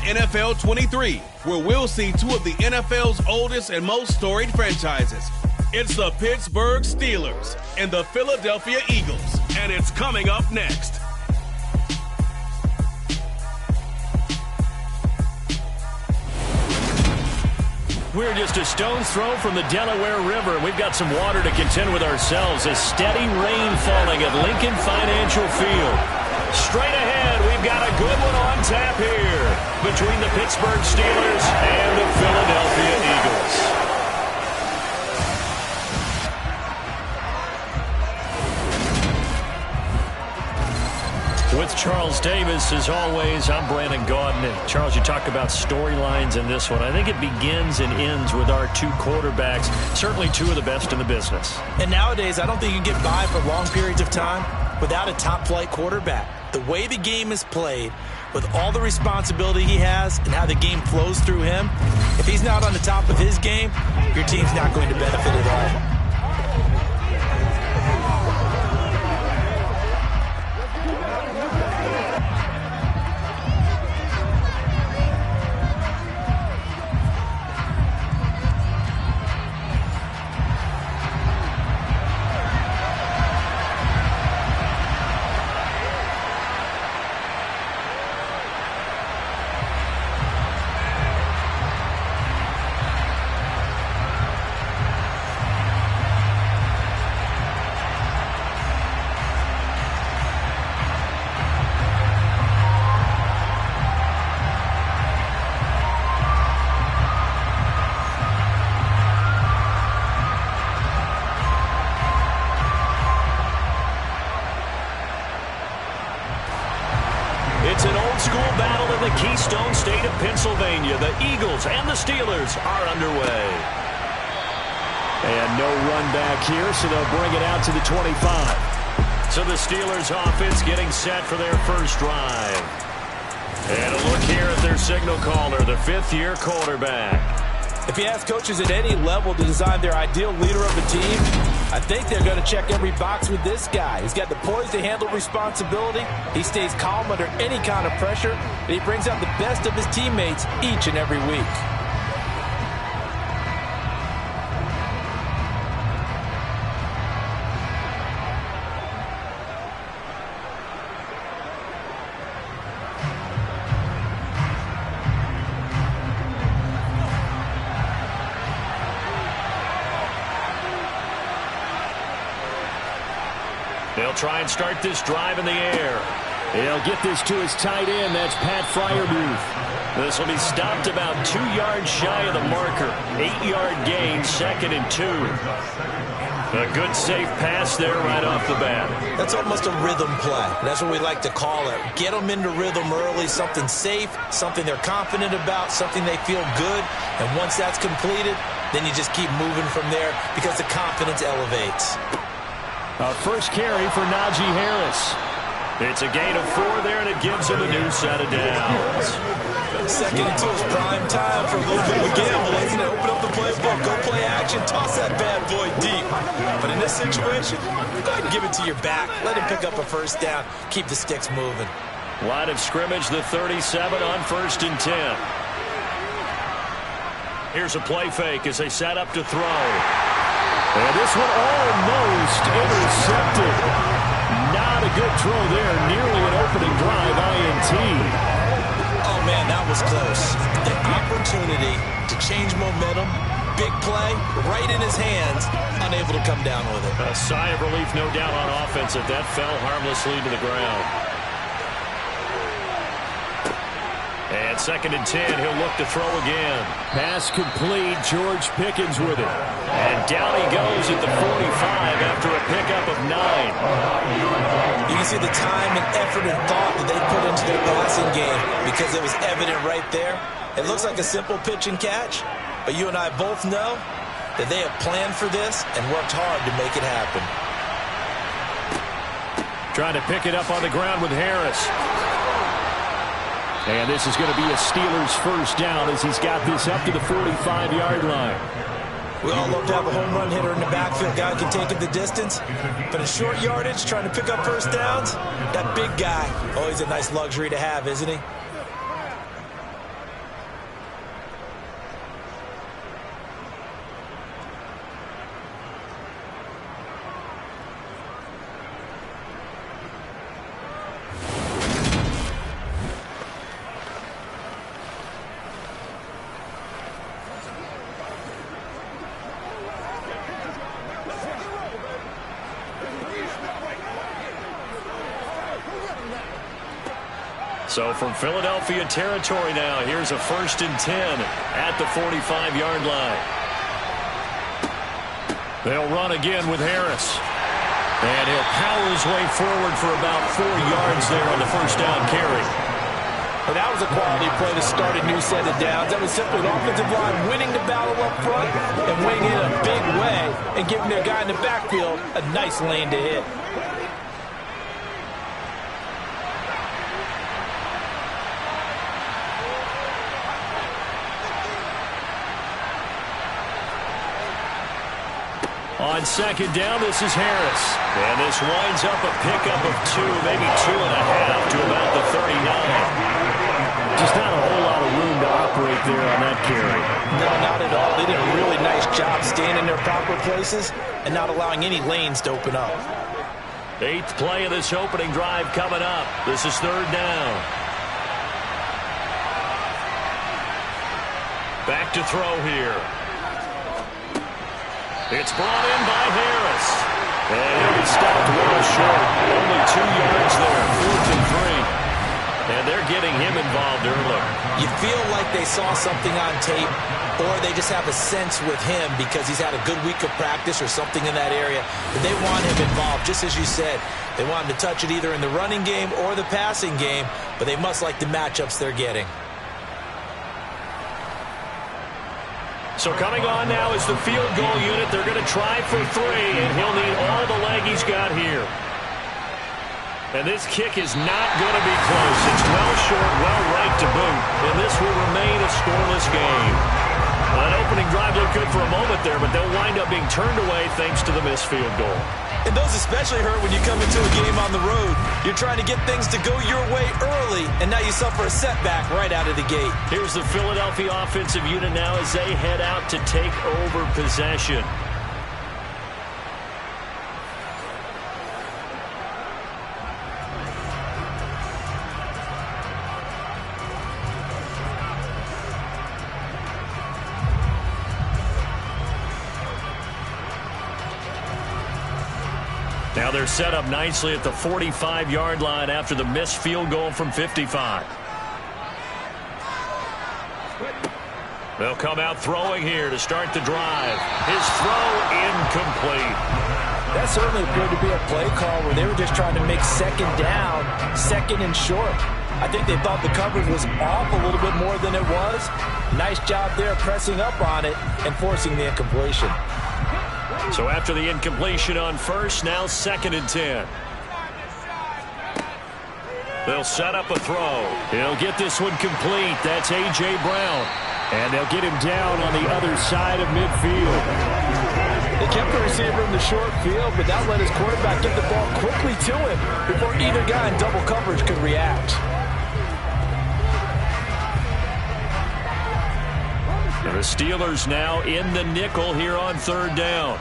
NFL 23, where we'll see two of the NFL's oldest and most storied franchises. It's the Pittsburgh Steelers and the Philadelphia Eagles, and it's coming up next. We're just a stone's throw from the Delaware River, and we've got some water to contend with ourselves as steady rain falling at Lincoln Financial Field. Straight ahead, we've got a good one on tap here between the Pittsburgh Steelers and the Philadelphia Eagles. With Charles Davis, as always, I'm Brandon Gaudin. Charles, you talk about storylines in this one. I think it begins and ends with our two quarterbacks, certainly two of the best in the business. And nowadays, I don't think you can get by for long periods of time without a top-flight quarterback. The way the game is played, with all the responsibility he has and how the game flows through him, if he's not on the top of his game, your team's not going to benefit at all. It's an old-school battle in the Keystone State of Pennsylvania. The Eagles and the Steelers are underway. And no run back here, so they'll bring it out to the 25. So the Steelers offense getting set for their first drive. And a look here at their signal caller, the fifth-year quarterback. If you ask coaches at any level to design their ideal leader of a team, I think they're going to check every box with this guy. He's got the poise to handle responsibility. He stays calm under any kind of pressure, and he brings out the best of his teammates each and every week. They'll try and start this drive in the air. He'll get this to his tight end. That's Pat Freiermuth. This will be stopped about 2 yards shy of the marker. 8-yard gain, 2nd and 2. A good safe pass there right off the bat. That's almost a rhythm play. That's what we like to call it. Get them into rhythm early, something safe, something they're confident about, something they feel good. And once that's completed, then you just keep moving from there because the confidence elevates. Our first carry for Najee Harris. It's a gain of 4 there, and it gives him a new set of downs. 2nd and 2 is prime time for a little bit of a gamble, isn't it? Open up the playbook, go play action, toss that bad boy deep. But in this situation, go ahead and give it to your back. Let him pick up a first down. Keep the sticks moving. Line of scrimmage, the 37 on 1st and 10. Here's a play fake as they set up to throw. And this one almost intercepted. Not a good throw there. Nearly an opening drive INT. Oh, man, that was close. The opportunity to change momentum, big play, right in his hands, unable to come down with it. A sigh of relief, no doubt, on offense if that fell harmlessly to the ground. And 2nd and 10, he'll look to throw again. Pass complete, George Pickens with it. And down he goes at the 45 after a pickup of 9. You can see the time and effort and thought that they put into their passing game because it was evident right there. It looks like a simple pitch and catch, but you and I both know that they have planned for this and worked hard to make it happen. Trying to pick it up on the ground with Harris. And this is going to be a Steelers first down as he's got this up to the 45-yard line. We all love to have a home run hitter in the backfield. Guy can take it the distance. But in short yardage, trying to pick up first downs, that big guy, always a nice luxury to have, isn't he? So from Philadelphia territory now, here's a 1st and 10 at the 45-yard line. They'll run again with Harris. And he'll power his way forward for about 4 yards there on the 1st down carry. Well, that was a quality play to start a new set of downs. That was simply an offensive line winning the battle up front and winning it in a big way and giving their guy in the backfield a nice lane to hit. On 2nd down, this is Harris. And this winds up a pickup of 2, maybe 2.5 to about the 39. Just not a whole lot of room to operate there on that carry. No, not at all. They did a really nice job staying in their proper places and not allowing any lanes to open up. 8th play of this opening drive coming up. This is 3rd down. Back to throw here. It's brought in by Harris. And he'll be stopped well short. Only 2 yards there. 4th and 3. And they're getting him involved early. You feel like they saw something on tape, or they just have a sense with him because he's had a good week of practice or something in that area. But they want him involved, just as you said. They want him to touch it either in the running game or the passing game, but they must like the matchups they're getting. So coming on now is the field goal unit. They're going to try for 3, and he'll need all the leg he's got here. And this kick is not going to be close. It's well short, well right to boot. And this will remain a scoreless game. That opening drive looked good for a moment there, but they'll wind up being turned away thanks to the missed field goal. And those especially hurt when you come into a game on the road. You're trying to get things to go your way early, and now you suffer a setback right out of the gate. Here's the Philadelphia offensive unit now as they head out to take over possession. Now they're set up nicely at the 45-yard line after the missed field goal from 55. They'll come out throwing here to start the drive. His throw incomplete. That certainly appeared to be a play call where they were just trying to make 2nd down, 2nd and short. I think they thought the coverage was off a little bit more than it was. Nice job there pressing up on it and forcing the incompletion. So after the incompletion on 1st, now 2nd and 10. They'll set up a throw. He'll get this one complete. That's A.J. Brown. And they'll get him down on the other side of midfield. They kept the receiver in the short field, but that let his quarterback get the ball quickly to him before either guy in double coverage could react. And the Steelers now in the nickel here on 3rd down.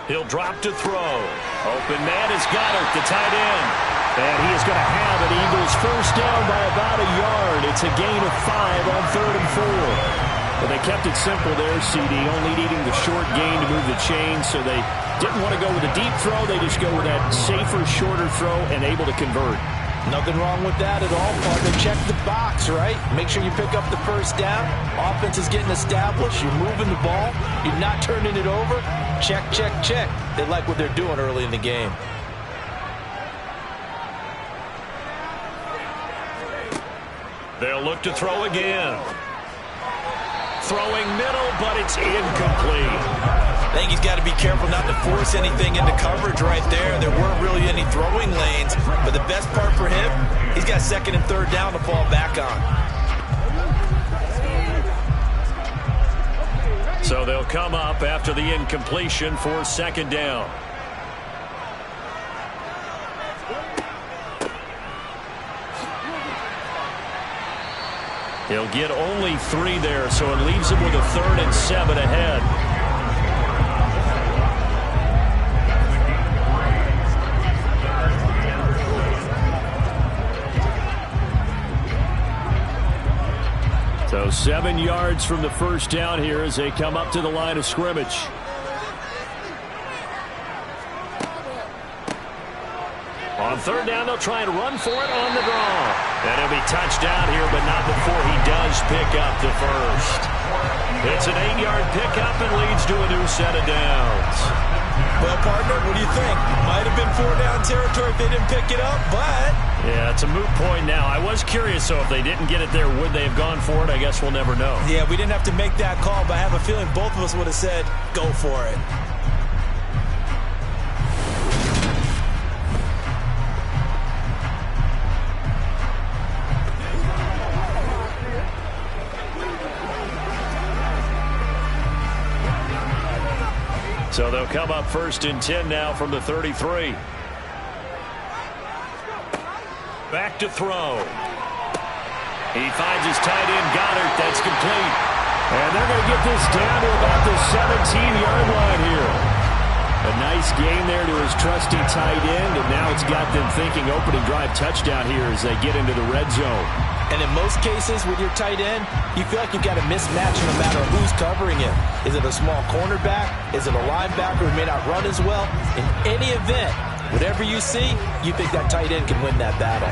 He'll drop to throw. Open man is Goddard, the tight end. And he is going to have an Eagles 1st down by about a yard. It's a gain of 5 on 3rd and 4. But they kept it simple there, CD, only needing the short gain to move the chain. So they didn't want to go with a deep throw. They just go with that safer, shorter throw and able to convert. Nothing wrong with that at all, partner. Check the box, right? Make sure you pick up the 1st down. Offense is getting established. You're moving the ball. You're not turning it over. Check, check, check. They like what they're doing early in the game. They'll look to throw again. Throwing middle, but it's incomplete. I think he's got to be careful not to force anything into coverage right there. There weren't really any throwing lanes, but the best part for him, he's got 2nd and 3rd down to fall back on. So they'll come up after the incompletion for 2nd down. He'll get only 3 there, so it leaves him with a 3rd and 7 ahead. So 7 yards from the 1st down here as they come up to the line of scrimmage. On On third down, they'll try and run for it on the draw. And he'll be touched down here, but not before he does pick up the first. It's an 8-yard pickup and leads to a new set of downs. Well, partner, what do you think? Might have been 4-down territory if they didn't pick it up, but... Yeah, it's a moot point now. I was curious, so if they didn't get it there, would they have gone for it? I guess we'll never know. Yeah, we didn't have to make that call, but I have a feeling both of us would have said, go for it. So they'll come up 1st and 10 now from the 33. Back to throw. He finds his tight end, Goddard. That's complete. And they're going to get this down to about the 17-yard line here. A nice gain there to his trusty tight end, and now it's got them thinking opening drive touchdown here as they get into the red zone. And in most cases with your tight end, you feel like you've got a mismatch no matter who's covering it. Is it a small cornerback? Is it a linebacker who may not run as well? In any event, whatever you see, you think that tight end can win that battle.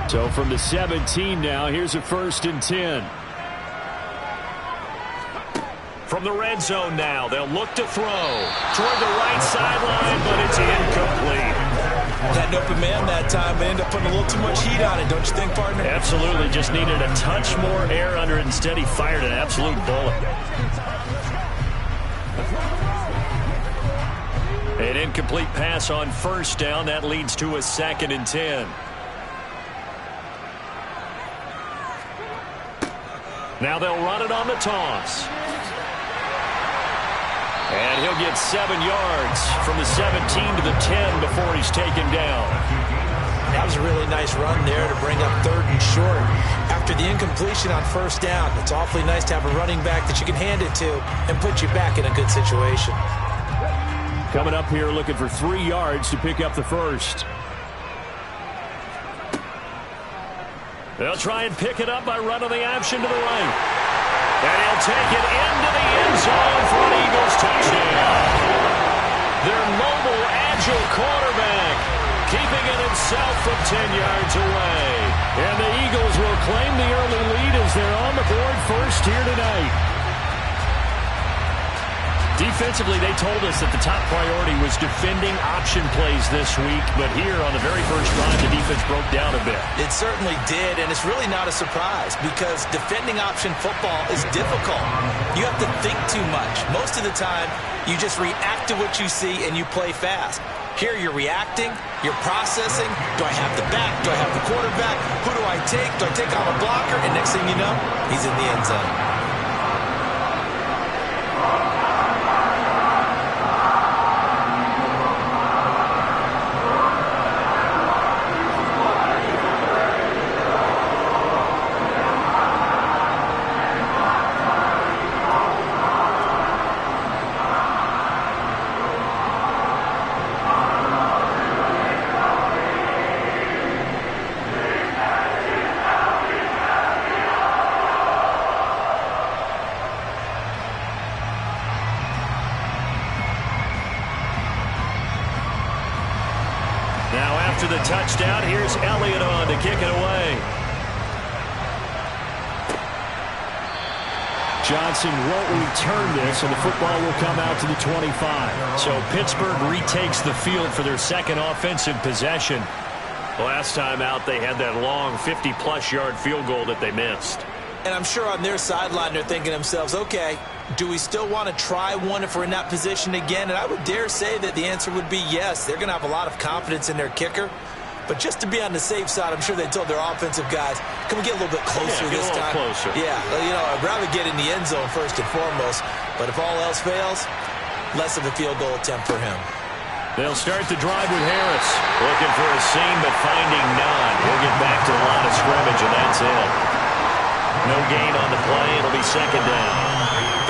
So from the 17 now, here's a 1st and 10. From the red zone now, they'll look to throw toward the right sideline, but it's incomplete. Had an open man that time, but ended up putting a little too much heat on it, don't you think, partner? Absolutely. Just needed a touch more air under it. Instead, he fired an absolute bullet. An incomplete pass on 1st down. That leads to a 2nd and 10. Now they'll run it on the toss. And he'll get 7 yards from the 17 to the 10 before he's taken down. That was a really nice run there to bring up 3rd and short. After the incompletion on 1st down, it's awfully nice to have a running back that you can hand it to and put you back in a good situation. Coming up here looking for 3 yards to pick up the first. They'll try and pick it up by running the option to the right. And he'll take it into the end zone for an Eagles touchdown. Their mobile, agile quarterback keeping it himself from 10 yards away. And the Eagles will claim the early lead as they're on the board first here tonight. Defensively, they told us that the top priority was defending option plays this week, but here on the very first drive, the defense broke down a bit. It certainly did, and it's really not a surprise because defending option football is difficult. You have to think too much. Most of the time, you just react to what you see and you play fast. Here you're reacting, you're processing. Do I have the back? Do I have the quarterback? Who do I take? Do I take on a blocker? And next thing you know, he's in the end zone. The touchdown. Here's Elliott on to kick it away. Johnson won't return this, and the football will come out to the 25. So Pittsburgh retakes the field for their second offensive possession. Last time out, they had that long 50-plus yard field goal that they missed. And I'm sure on their sideline they're thinking to themselves, okay, do we still want to try one if we're in that position again? And I would dare say that the answer would be yes. They're going to have a lot of confidence in their kicker. But just to be on the safe side, I'm sure they told their offensive guys, can we get a little bit closer this time? Closer. Yeah, you know, I'd rather get in the end zone first and foremost. But if all else fails, less of a field goal attempt for him. They'll start the drive with Harris. Looking for a seam, but finding none. He'll get back to the line of scrimmage, and that's it. No gain on the play. It'll be second down.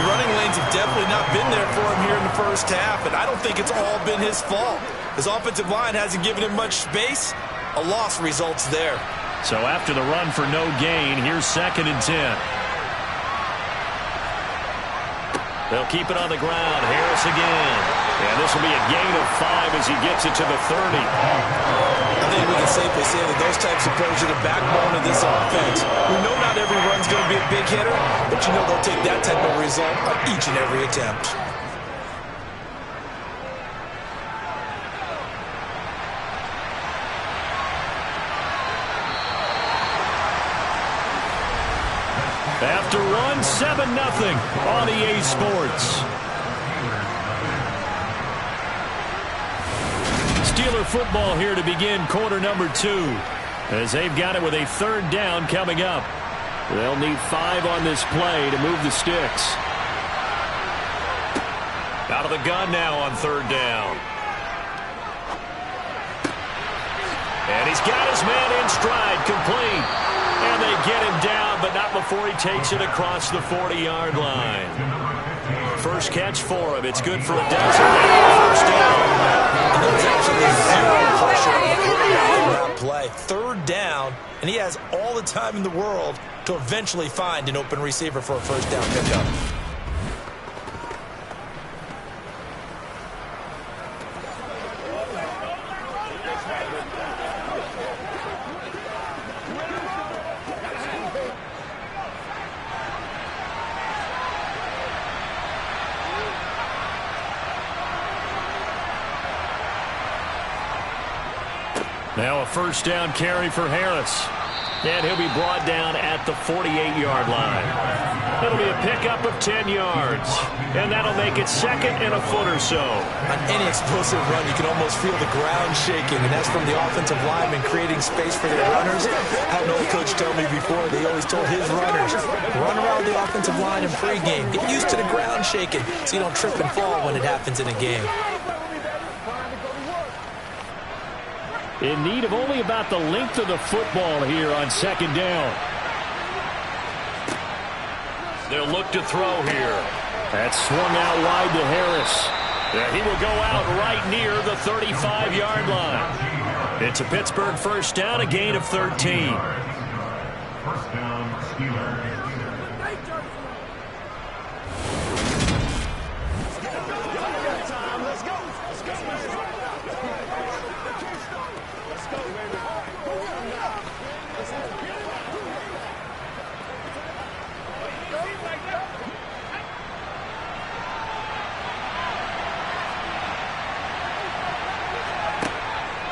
The running lanes have definitely not been there for him here in the first half, and I don't think it's all been his fault. His offensive line hasn't given him much space. A loss results there. So after the run for no gain, here's 2nd and 10. They'll keep it on the ground. Harris again. And this will be a gain of 5 as he gets it to the 30. I think we can safely say that those types of plays are the backbone of this offense. We know not every run's going to be a big hitter, but you know they'll take that type of result on each and every attempt. After one, 7-0 on EA Sports. Steeler football here to begin quarter number 2. As they've got it with a 3rd down coming up. They'll need 5 on this play to move the sticks. Out of the gun now on 3rd down. And he's got his man in stride, complete. And they get him down, but not before he takes it across the 40-yard line. First catch for him. It's good for a dozen. First down. And there's actually zero pressure on that play. 3rd down, and he has all the time in the world to eventually find an open receiver for a first down pickup. Now a first down carry for Harris. And he'll be brought down at the 48-yard line. It'll be a pickup of 10 yards. And that'll make it 2nd and a foot or so. On any explosive run, you can almost feel the ground shaking, and that's from the offensive linemen creating space for their runners. I had an old coach tell me before, they always told his runners, run around the offensive line in pregame. Get used to the ground shaking so you don't trip and fall when it happens in a game. In need of only about the length of the football here on 2nd down. They'll look to throw here. That's swung out wide to Harris. He will go out right near the 35-yard line. It's a Pittsburgh first down, a gain of 13. First down, Steelers.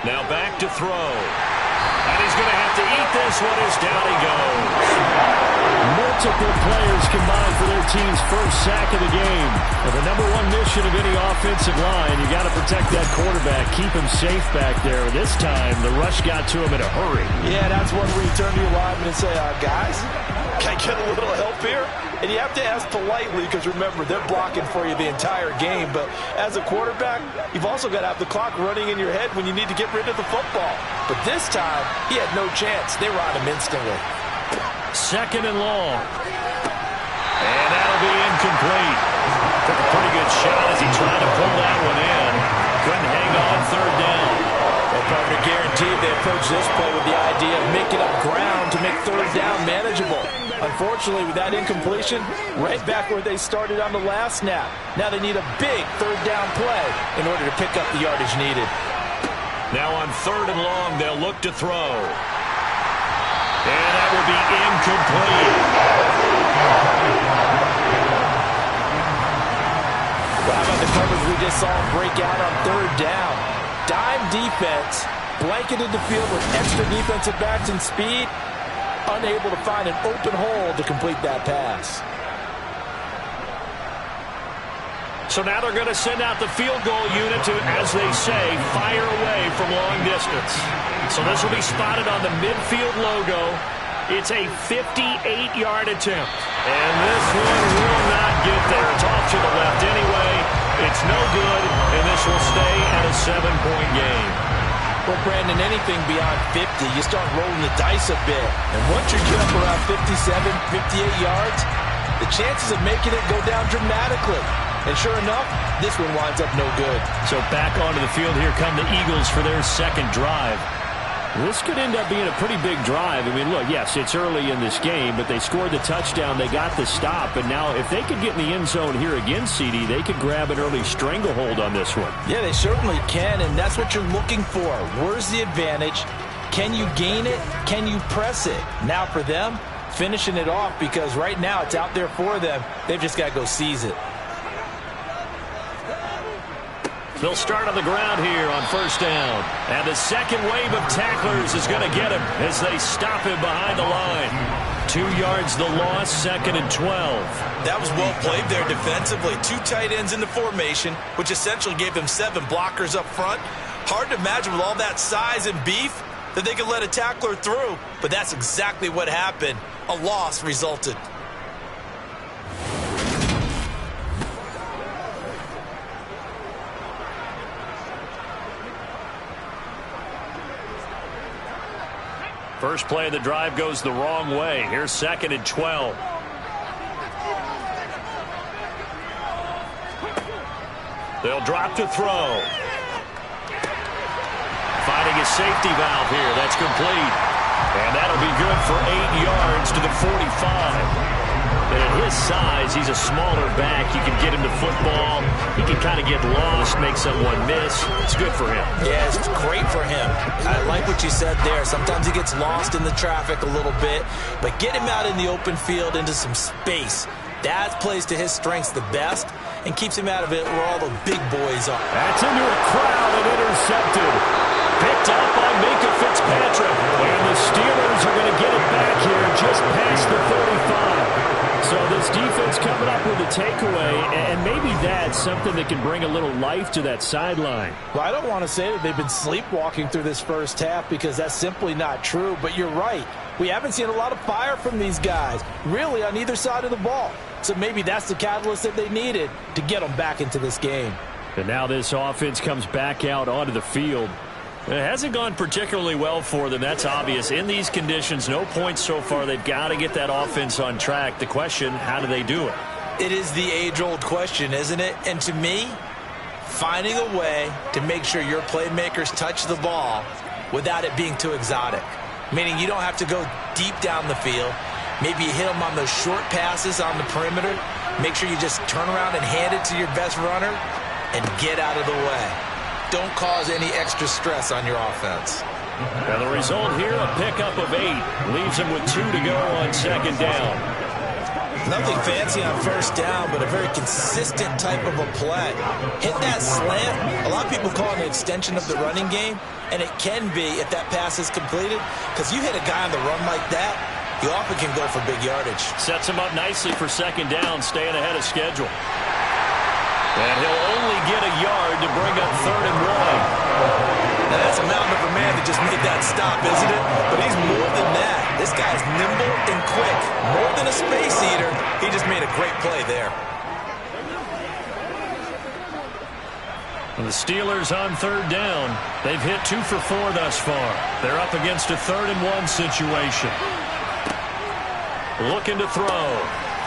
Now back to throw. And he's going to have to eat this one as down he goes. Multiple players combined for their team's first sack of the game. And the number one mission of any offensive line, you got to protect that quarterback, keep him safe back there. This time, the rush got to him in a hurry. Yeah, that's one where you turn to your lineman and say, guys, can I get a little help here? And you have to ask politely because, remember, they're blocking for you the entire game. But as a quarterback, you've also got to have the clock running in your head when you need to get rid of the football. But this time, he had no chance. They were on him instantly. 2nd and long. And that'll be incomplete. Took a pretty good shot as he tried to pull that one in. Couldn't hang on 3rd down. Well, probably guaranteed they approach this play with the idea of making up ground to make 3rd down manageable. Unfortunately, with that incompletion, right back where they started on the last snap. Now they need a big 3rd down play in order to pick up the yardage needed. Now on 3rd and long, they'll look to throw. And that will be incomplete. Well, how about the coverage we just saw break out on 3rd down? Dime defense, blanketed the field with extra defensive backs and speed. Unable to find an open hole to complete that pass. So now they're going to send out the field goal unit to, as they say, fire away from long distance. So this will be spotted on the midfield logo. It's a 58-yard attempt. And this one will not get there. It's off to the left anyway. It's no good, and this will stay at a 7-point game. Well, Brandon, anything beyond 50, you start rolling the dice a bit. And once you get up around 57, 58 yards, the chances of making it go down dramatically. And sure enough, this one winds up no good. So back onto the field here come the Eagles for their 2nd drive. This could end up being a pretty big drive. I mean, look, yes, it's early in this game, but they scored the touchdown. They got the stop. And now if they could get in the end zone here again, CD, they could grab an early stranglehold on this one. Yeah, they certainly can, and that's what you're looking for. Where's the advantage? Can you gain it? Can you press it? Now for them, finishing it off, because right now it's out there for them. They've just got to go seize it. They'll start on the ground here on first down. And the second wave of tacklers is going to get him as they stop him behind the line. 2 yards the loss, 2nd and 12. That was well played there defensively. 2 tight ends in the formation, which essentially gave them 7 blockers up front. Hard to imagine with all that size and beef that they could let a tackler through. But that's exactly what happened. A loss resulted. First play of the drive goes the wrong way. Here's 2nd and 12. They'll drop to throw. Finding a safety valve here. That's complete. And that'll be good for 8 yards to the 45. And at his size, he's a smaller back. You can get him to football. He can kind of get lost, make someone miss. It's good for him. Yeah, it's great for him. I like what you said there. Sometimes he gets lost in the traffic a little bit. But get him out in the open field into some space. That plays to his strengths the best and keeps him out of it where all the big boys are. That's into a crowd and intercepted. Picked up by Minka Fitzpatrick. And the Steelers are going to get it back here just past the 35. So this defense coming up with a takeaway, and maybe that's something that can bring a little life to that sideline. Well, I don't want to say that they've been sleepwalking through this first half because that's simply not true, but you're right. We haven't seen a lot of fire from these guys, really, on either side of the ball. So maybe that's the catalyst that they needed to get them back into this game. And now this offense comes back out onto the field. It hasn't gone particularly well for them. That's obvious. In these conditions, no points so far. They've got to get that offense on track. The question, how do they do it? It is the age-old question, isn't it? And to me, finding a way to make sure your playmakers touch the ball without it being too exotic. Meaning you don't have to go deep down the field. Maybe you hit them on those short passes on the perimeter. Make sure you just turn around and hand it to your best runner and get out of the way. Don't cause any extra stress on your offense. And the result here, a pickup of 8. Leaves him with 2 to go on 2nd down. Nothing fancy on first down, but a very consistent type of a play. Hit that slant. A lot of people call it an extension of the running game, and it can be if that pass is completed, because you hit a guy on the run like that, you often can go for big yardage. Sets him up nicely for 2nd down, staying ahead of schedule. And he'll only get a yard to bring up 3rd and 1. Now that's a mountain of a man that just made that stop, isn't it? But he's more than that. This guy's nimble and quick. More than a space eater. He just made a great play there. And the Steelers on 3rd down. They've hit 2 for 4 thus far. They're up against a 3rd and 1 situation. Looking to throw.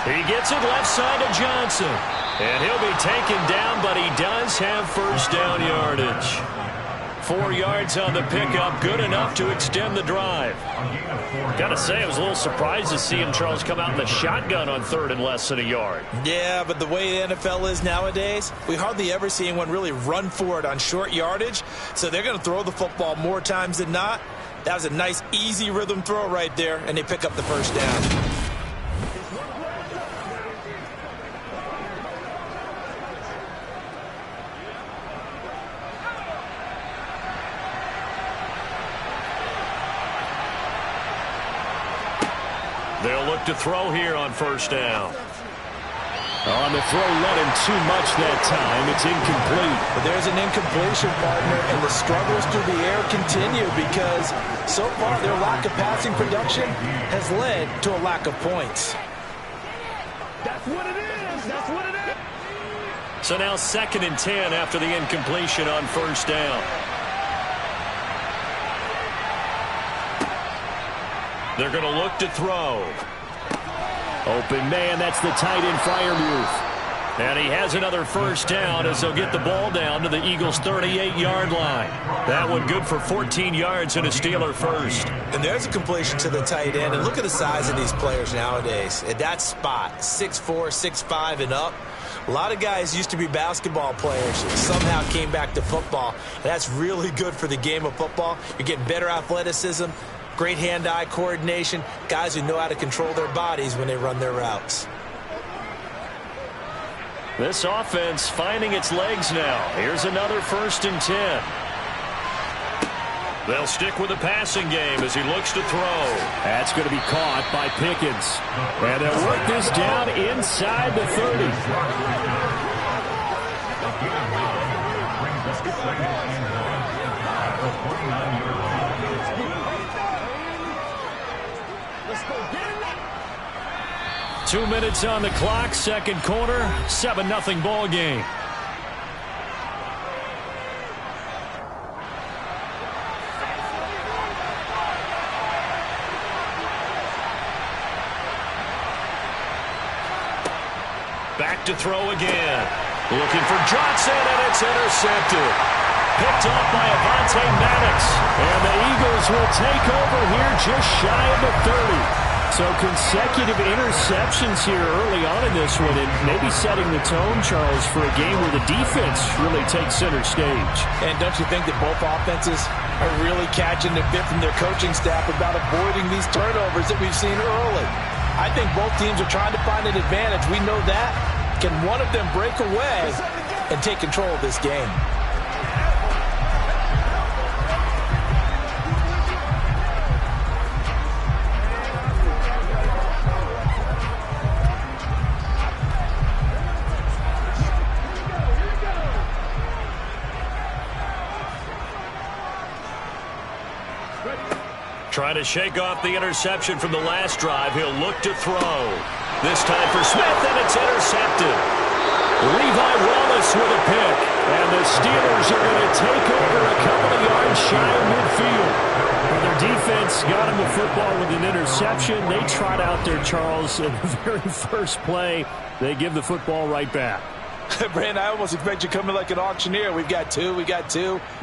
He gets it left side to Johnson. And he'll be taken down, but he does have first down yardage. 4 yards on the pickup, good enough to extend the drive. Gotta say, I was a little surprised to see him, Charles, come out in the shotgun on 3rd and less than a yard. Yeah, but the way the NFL is nowadays, we hardly ever see anyone really run for it on short yardage. So they're going to throw the football more times than not. That was a nice, easy rhythm throw right there, and they pick up the first down. They'll look to throw here on first down. On the throw, let him too much that time. It's incomplete. But there's an incompletion, partner, and the struggles through the air continue because so far their lack of passing production has led to a lack of points. That's what it is. That's what it is. So now 2nd and 10 after the incompletion on first down. They're going to look to throw. Open man, that's the tight end Freiermuth. And he has another first down as they'll get the ball down to the Eagles' 38-yard line. That one good for 14 yards and a Steeler first. And there's a completion to the tight end. And look at the size of these players nowadays. At that spot, 6'4", 6'5", and up. A lot of guys used to be basketball players and somehow came back to football. And that's really good for the game of football. You're getting better athleticism, great hand-eye coordination, guys who know how to control their bodies when they run their routes. This offense finding its legs now. Here's another 1st and 10. They'll stick with the passing game as he looks to throw. That's going to be caught by Pickens. And they'll work this down inside the 30. Let's go get it. 2 minutes on the clock, second quarter, 7-0 ball game. Back to throw again. Looking for Johnson, and it's intercepted. Picked off by Avonte Maddox. And the Eagles will take over here just shy of the 30. So consecutive interceptions here early on in this one, and maybe setting the tone, Charles, for a game where the defense really takes center stage. And don't you think that both offenses are really catching the bit from their coaching staff about avoiding these turnovers that we've seen early? I think both teams are trying to find an advantage. We know that. Can one of them break away and take control of this game? Trying to shake off the interception from the last drive. He'll look to throw. This time for Smith, and it's intercepted. Levi Wallace with a pick. And the Steelers are going to take over a couple of yards shy of midfield. Well, their defense got him the football with an interception. They trot out there, Charles, in the very first play. They give the football right back. Brandon, I almost expect you coming like an auctioneer. We've got two.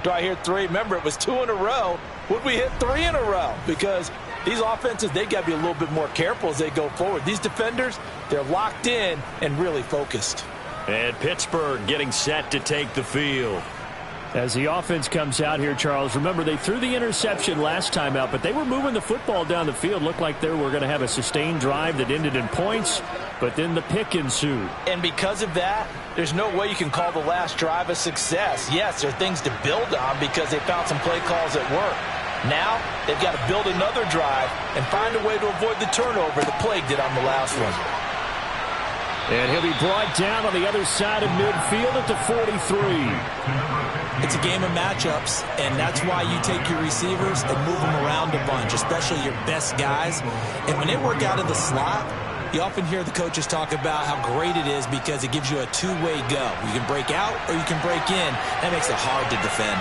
Do I hear three? Remember, it was 2 in a row. Would we hit 3 in a row? Because these offenses, they got to be a little bit more careful as they go forward. These defenders, they're locked in and really focused. And Pittsburgh getting set to take the field. As the offense comes out here, Charles, remember they threw the interception last time out, but they were moving the football down the field. Looked like they were going to have a sustained drive that ended in points, but then the pick ensued. And because of that, there's no way you can call the last drive a success. Yes, there are things to build on because they found some play calls that work. Now, they've got to build another drive and find a way to avoid the turnover the plague did on the last one. And he'll be brought down on the other side of midfield at the 43. It's a game of matchups, and that's why you take your receivers and move them around a bunch, especially your best guys. And when they work out of the slot, you often hear the coaches talk about how great it is because it gives you a two-way go. You can break out or you can break in. That makes it hard to defend.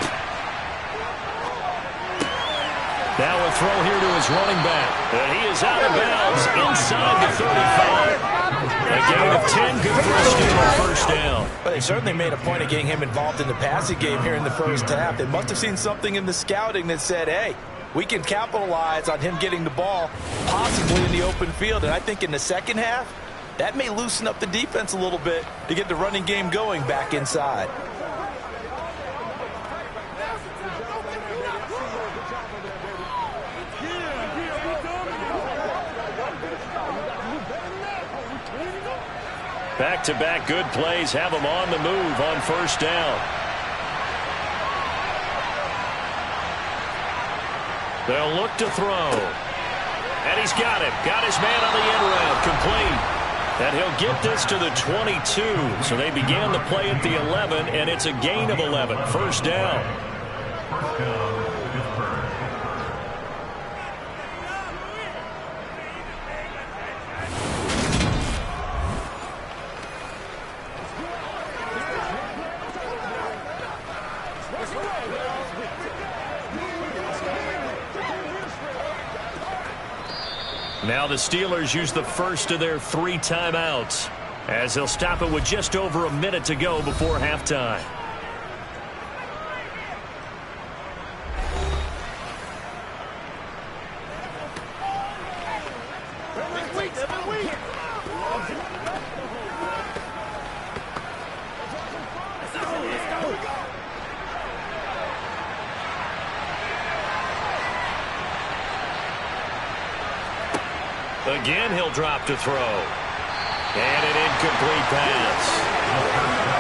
Now a throw here to his running back. And he is out of bounds inside the 35. A gain of 10, good for a Steeler first down. But they certainly made a point of getting him involved in the passing game here in the first half. They must have seen something in the scouting that said, hey, we can capitalize on him getting the ball possibly in the open field. And I think in the second half, that may loosen up the defense a little bit to get the running game going back inside. Back-to-back good plays have him on the move on first down. They'll look to throw. And he's got him. Got his man on the end round. Complete. And he'll get this to the 22. So they began the play at the 11, and it's a gain of 11. First down. First down, Pittsburgh. Now the Steelers use the first of their 3 timeouts. as they'll stop it with just over a minute to go before halftime. Again, he'll drop to throw. And an incomplete pass.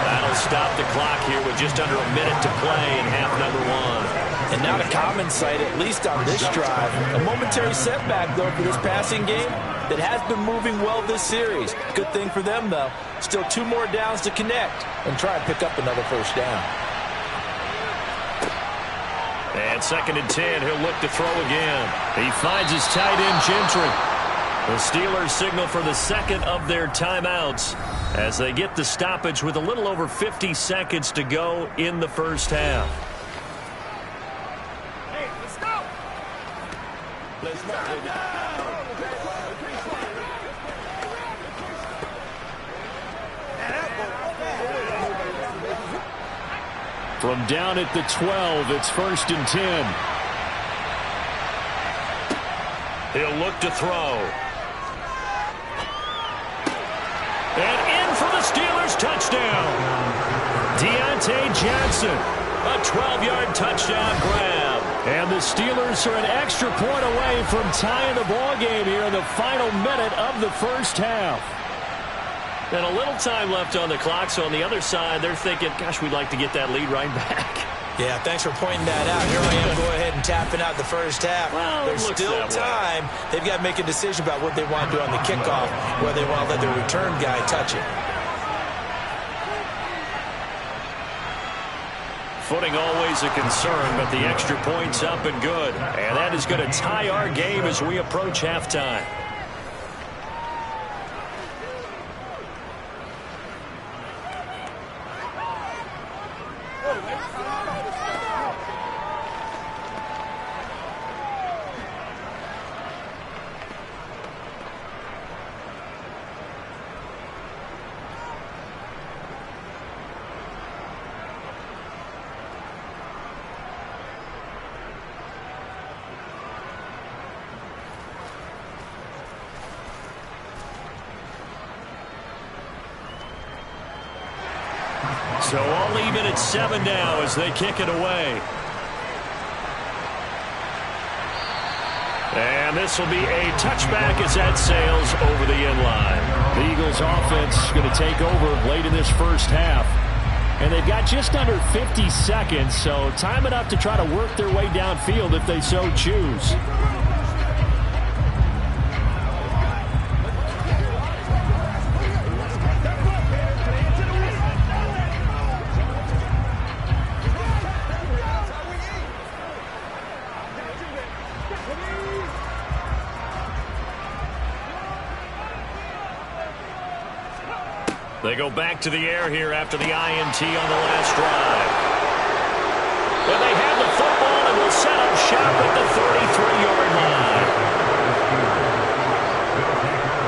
That'll stop the clock here with just under a minute to play in half number one. And not a common sight, at least on this drive. A momentary setback, though, for this passing game that has been moving well this series. Good thing for them, though. Still 2 more downs to connect and try and pick up another first down. And 2nd and 10, he'll look to throw again. He finds his tight end, Gentry. The Steelers signal for the second of their timeouts as they get the stoppage with a little over 50 seconds to go in the first half. Hey, let's go. Let's go. From down at the 12, it's 1st and 10. He'll look to throw. And in for the Steelers touchdown. Deontay Johnson, a 12-yard touchdown grab. And the Steelers are an extra point away from tying the ball game here in the final minute of the first half. And a little time left on the clock, so on the other side, they're thinking, gosh, we'd like to get that lead right back. Yeah, thanks for pointing that out. Here I am, go ahead and tapping out the first half. Well, there's still time. They've got to make a decision about what they want to do on the kickoff, whether they want to let their return guy touch it. Footing always a concern, but the extra point's up and good. And that is going to tie our game as we approach halftime. So all even at 7 now as they kick it away. And this will be a touchback as that sails over the end line. The Eagles offense going to take over late in this first half. And they've got just under 50 seconds, so time enough to try to work their way downfield if they so choose. They go back to the air here after the INT on the last drive. And they have the football and will set up shop at the 33-yard line.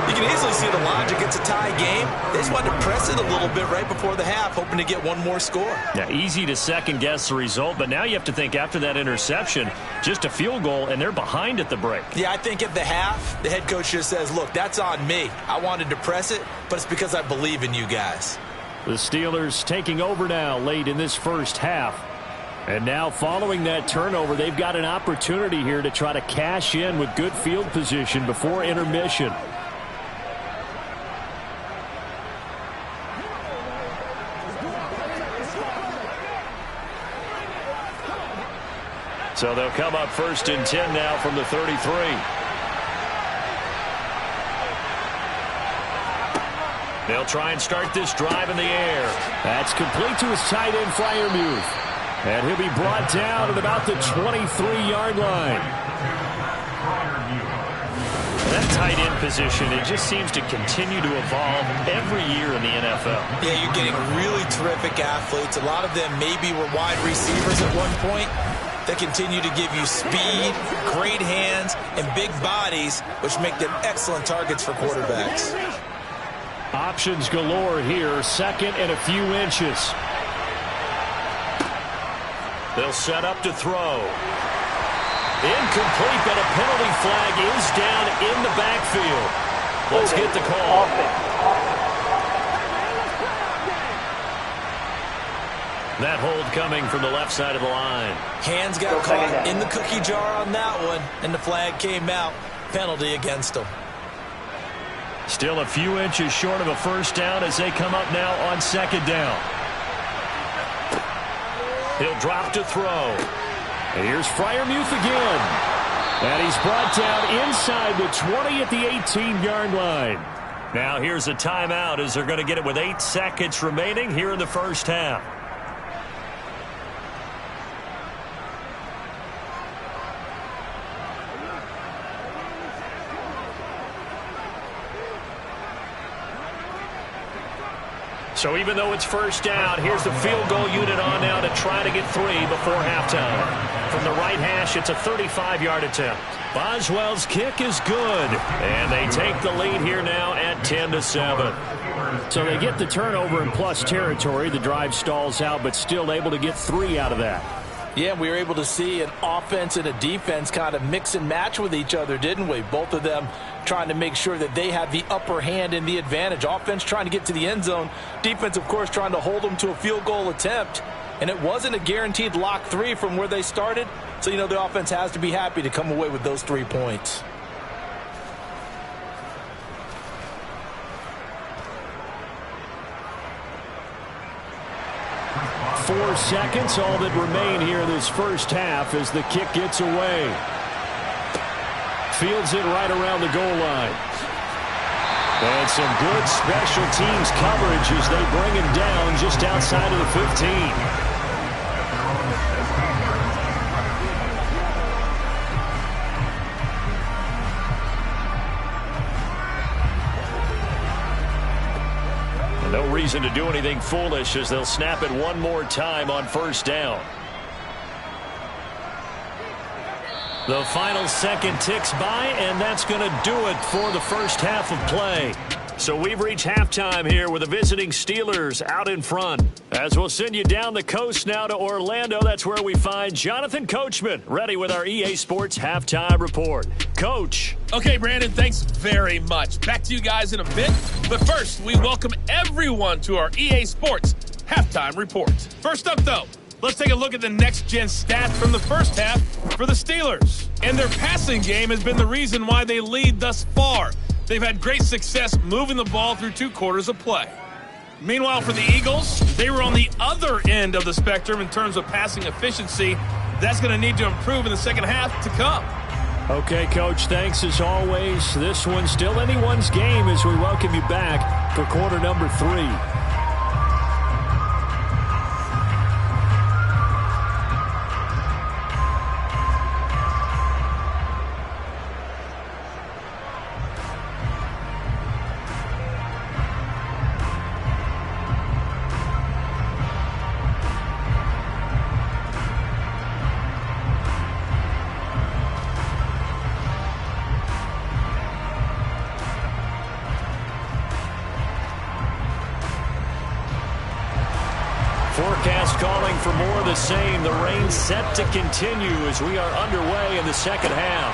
You can easily see the logic. It's a tie game. They just wanted to press it a little bit right before the half, hoping to get one more score. Yeah, easy to second-guess the result, but now you have to think after that interception, just a field goal, and they're behind at the break. Yeah, I think at the half, the head coach just says, look, that's on me. I wanted to press it, but it's because I believe in you guys. The Steelers taking over now late in this first half. And now following that turnover, they've got an opportunity here to try to cash in with good field position before intermission. So they'll come up 1st and 10 now from the 33. They'll try and start this drive in the air. That's complete to his tight end, Freiermuth. And he'll be brought down at about the 23-yard line. That tight end position, it just seems to continue to evolve every year in the NFL. Yeah, you're getting really terrific athletes. A lot of them maybe were wide receivers at one point. They continue to give you speed, great hands, and big bodies, which make them excellent targets for quarterbacks. Options galore here. Second and a few inches. They'll set up to throw. Incomplete, but a penalty flag is down in the backfield. Let's get the call. That hold coming from the left side of the line. Hands got caught in the cookie jar on that one, and the flag came out. Penalty against them. Still a few inches short of a first down as they come up now on second down. He'll drop to throw. And here's Freiermuth again. And he's brought down inside the 20 at the 18-yard line. Now here's a timeout as they're going to get it with 8 seconds remaining here in the first half. So even though it's first down, here's the field goal unit on now to try to get 3 before halftime. From the right hash, it's a 35-yard attempt. Boswell's kick is good. And they take the lead here now at 10-7. So they get the turnover in plus territory. The drive stalls out, but still able to get 3 out of that. Yeah, we were able to see an offense and a defense kind of mix and match with each other, didn't we? Both of them trying to make sure that they had the upper hand and the advantage. Offense trying to get to the end zone. Defense, of course, trying to hold them to a field goal attempt. And it wasn't a guaranteed lock 3 from where they started. So, you know, the offense has to be happy to come away with those 3 points. Four seconds, all that remain here this first half as the kick gets away. Fields it right around the goal line. And some good special teams coverage as they bring him down just outside of the 15. No reason to do anything foolish as they'll snap it one more time on first down. The final second ticks by, and that's going to do it for the first half of play. So we've reached halftime here with the visiting Steelers out in front. As we'll send you down the coast now to Orlando, that's where we find Jonathan Coachman, ready with our EA Sports Halftime Report. Coach. Okay, Brandon, thanks very much. Back to you guys in a bit. But first, we welcome everyone to our EA Sports Halftime Report. First up, though, let's take a look at the next-gen stats from the first half for the Steelers. And their passing game has been the reason why they lead thus far. They've had great success moving the ball through 2 quarters of play. Meanwhile, for the Eagles, they were on the other end of the spectrum in terms of passing efficiency. That's going to need to improve in the second half to come. Okay, Coach, thanks as always. This one's still anyone's game as we welcome you back for quarter number 3. Forecast calling for more of the same. The rain set to continue as we are underway in the second half.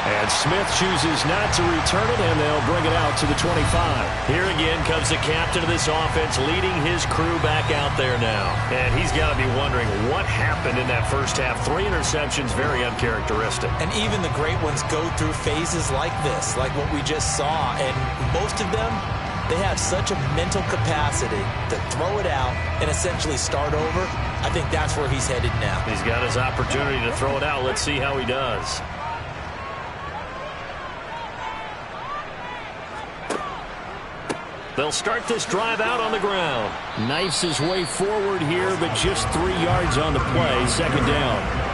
And Smith chooses not to return it, and they'll bring it out to the 25. Here again comes the captain of this offense leading his crew back out there now. And he's got to be wondering what happened in that first half. 3 interceptions, very uncharacteristic. And even the great ones go through phases like this, like what we just saw. And most of them, they have such a mental capacity to throw it out and essentially start over. I think that's where he's headed now. He's got his opportunity to throw it out. Let's see how he does. They'll start this drive out on the ground. Knifes his way forward here, but just 3 yards on the play. Second down.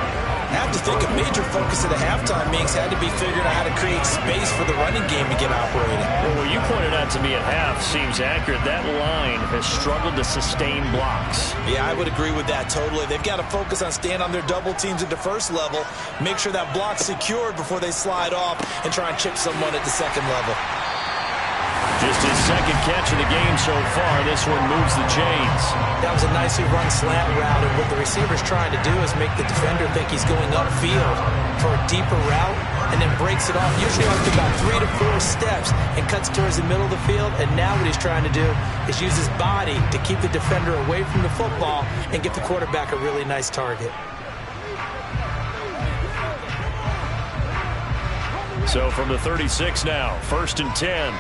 I have to think a major focus of the halftime meetings had to be figuring out how to create space for the running game to get operating. Well, what you pointed out to me at half seems accurate. That line has struggled to sustain blocks. Yeah, I would agree with that totally. They've got to focus on staying on their double teams at the first level, make sure that block's secured before they slide off and try and chip someone at the second level. Just his second catch of the game so far. This one moves the chains. That was a nicely run slant route, and what the receiver's trying to do is make the defender think he's going upfield for a deeper route, and then breaks it off, usually after about 3 to 4 steps, and cuts towards the middle of the field. And now what he's trying to do is use his body to keep the defender away from the football and get the quarterback a really nice target. So from the 36 now, 1st and 10.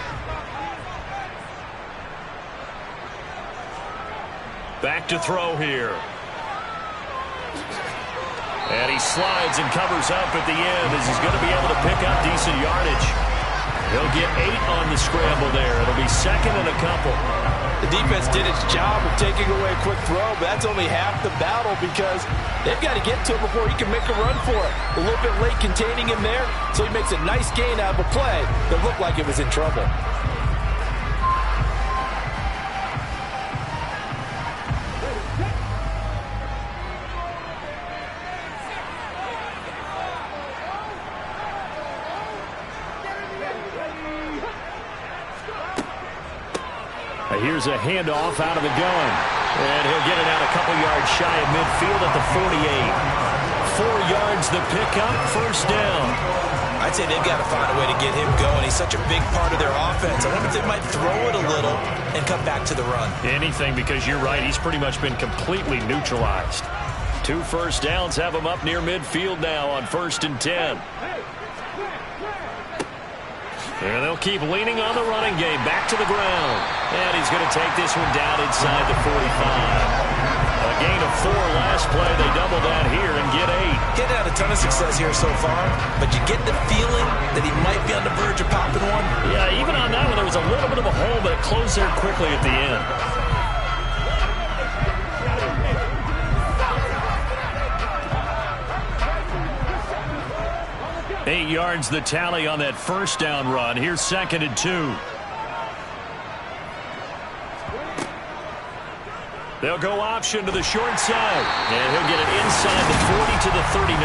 Back to throw here. And he slides and covers up at the end as he's going to be able to pick up decent yardage. He'll get 8 on the scramble there. It'll be 2nd and a couple. The defense did its job of taking away a quick throw, but that's only half the battle because they've got to get to him before he can make a run for it. A little bit late containing him there, so he makes a nice gain out of a play that looked like it was in trouble. Here's a handoff out of the gun. And he'll get it out a couple yards shy of midfield at the 48. 4 yards the pickup, 1st down. I'd say they've got to find a way to get him going. He's such a big part of their offense. I wonder if they might throw it a little and cut back to the run. Anything, because you're right. He's pretty much been completely neutralized. 2 first downs have him up near midfield now on 1st and 10. And they'll keep leaning on the running game. Back to the ground. And he's going to take this one down inside the 45. A gain of 4 last play. They double that here and get 8. Getting had a ton of success here so far, but you get the feeling that he might be on the verge of popping one. Yeah, even on that one, there was a little bit of a hole, but it closed there quickly at the end. Eight yards the tally on that 1st down run. Here's 2nd and 2. They'll go option to the short side. And he'll get it inside the 40 to the 39.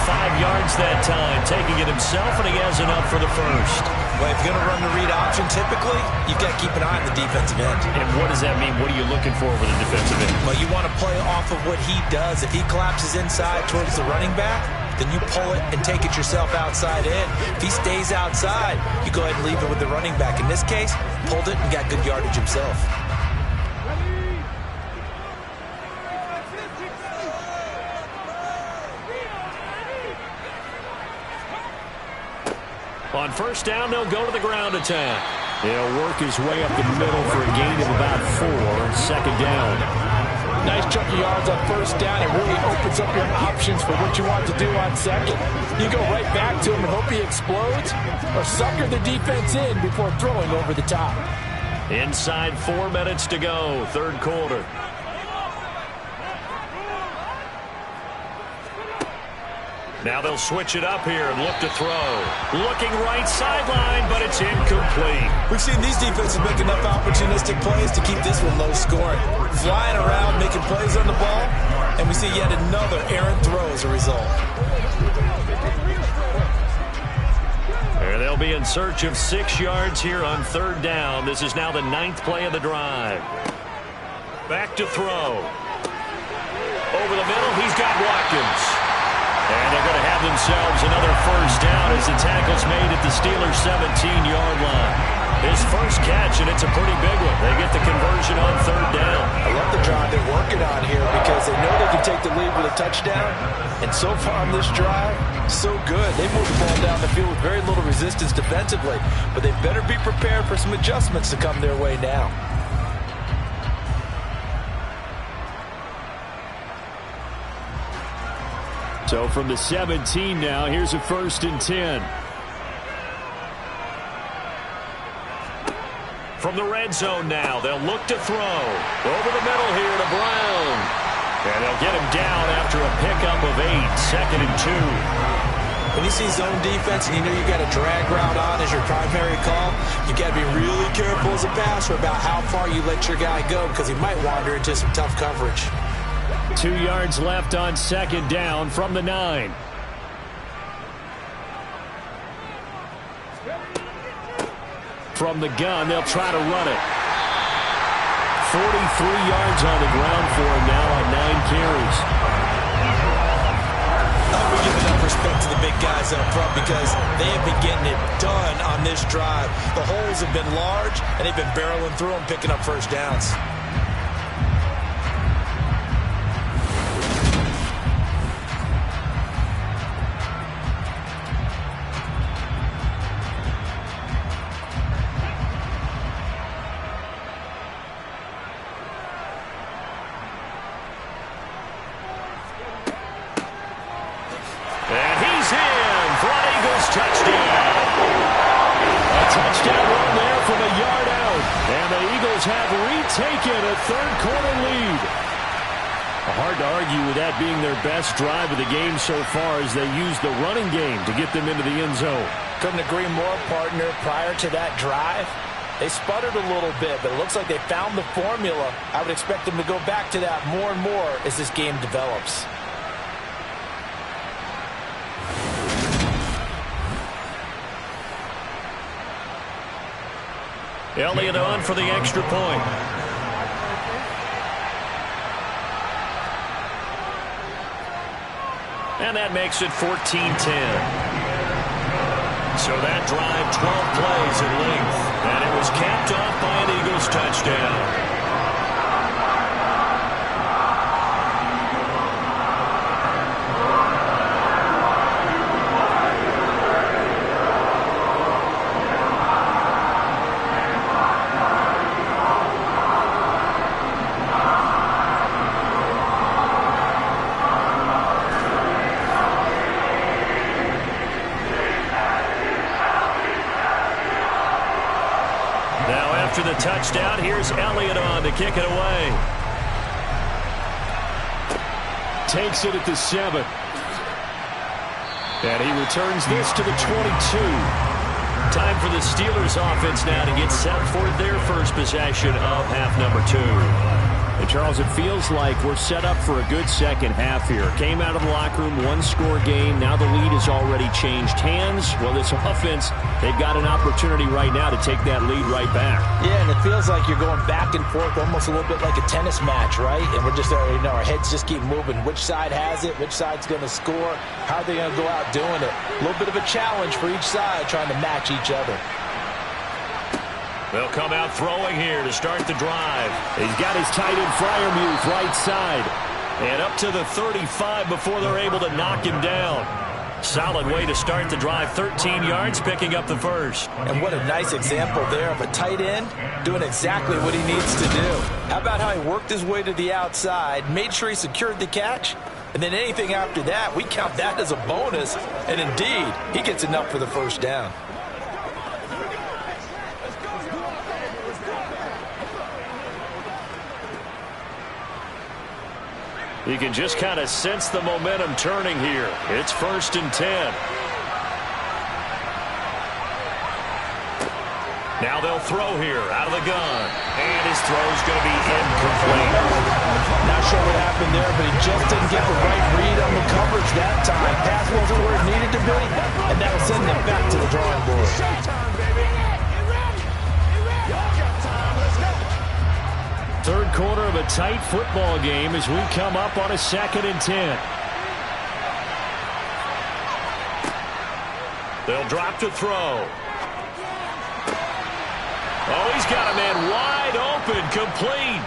5 yards that time, taking it himself, and he has enough for the 1st. Well, if you're going to run the read option, typically, you've got to keep an eye on the defensive end. And what does that mean? What are you looking for with the defensive end? Well, you want to play off of what he does. If he collapses inside towards the running back, then you pull it and take it yourself outside in. If he stays outside, you go ahead and leave it with the running back. In this case, pulled it and got good yardage himself. On 1st down, they'll go to the ground attack. He'll work his way up the middle for a gain of about 4. 2nd down. Nice chunk of yards on 1st down. It really opens up your options for what you want to do on 2nd. You go right back to him and hope he explodes, or sucker the defense in before throwing over the top. Inside 4 minutes to go, 3rd quarter. Now they'll switch it up here and look to throw. Looking right sideline, but it's incomplete. We've seen these defenses make enough opportunistic plays to keep this one low scoring. Flying around, making plays on the ball, and we see yet another errant throw as a result. There they'll be in search of 6 yards here on 3rd down. This is now the 9th play of the drive. Back to throw. Over the middle, he's got Watkins. And they're going to have themselves another 1st down as the tackle's made at the Steelers' 17-yard line. His 1st catch, and it's a pretty big one. They get the conversion on 3rd down. I love the drive they're working on here because they know they can take the lead with a touchdown. And so far on this drive, so good. They moved the ball down the field with very little resistance defensively. But they better be prepared for some adjustments to come their way now. So from the 17 now, here's a 1st and 10. From the red zone now, they'll look to throw. Over the middle here to Brown. And they'll get him down after a pickup of 8, 2nd and 2. When you see zone defense and you know you got a drag route on as your primary call, you got to be really careful as a passer about how far you let your guy go because he might wander into some tough coverage. 2 yards left on 2nd down from the 9. from the gun. They'll try to run it. 43 yards on the ground for him now on 9 carries. We give enough respect to the big guys up front because they have been getting it done on this drive. The holes have been large, and they've been barreling through them, picking up first downs. Being their best drive of the game so far as they use the running game to get them into the end zone. Couldn't agree more, partner. Prior to that drive, they sputtered a little bit, but it looks like they found the formula. I would expect them to go back to that more and more as this game develops. Elliott on for the extra point. And that makes it 14-10. So that drive, 12 plays in length. And it was capped off by an Eagles touchdown. After the touchdown, here's Elliott on to kick it away. Takes it at the 7. And he returns this to the 22. Time for the Steelers offense now to get set for their first possession of half number 2. And Charles, it feels like we're set up for a good second half here. Came out of the locker room, one-score game. Now the lead has already changed hands. Well, this offense, they've got an opportunity right now to take that lead right back. Yeah, and it feels like you're going back and forth almost a little bit like a tennis match, right? And we're just, our heads just keep moving. Which side has it? Which side's going to score? How are they going to go out doing it? A little bit of a challenge for each side trying to match each other. They'll come out throwing here to start the drive. He's got his tight end Freiermuth right side. And up to the 35 before they're able to knock him down. Solid way to start the drive. 13 yards, picking up the first. And what a nice example there of a tight end doing exactly what he needs to do. How about how he worked his way to the outside, made sure he secured the catch, and then anything after that, we count that as a bonus. And indeed, he gets enough for the first down. You can just kind of sense the momentum turning here. It's 1st and 10. Now they'll throw here out of the gun. And his throw's going to be incomplete. Not sure what happened there, but he just didn't get the right read on the coverage that time. Pass wasn't where it needed to be, and that'll send them back to the drawing board. Third quarter of a tight football game as we come up on a 2nd and 10. They'll drop to throw. Oh, he's got a man wide open, complete.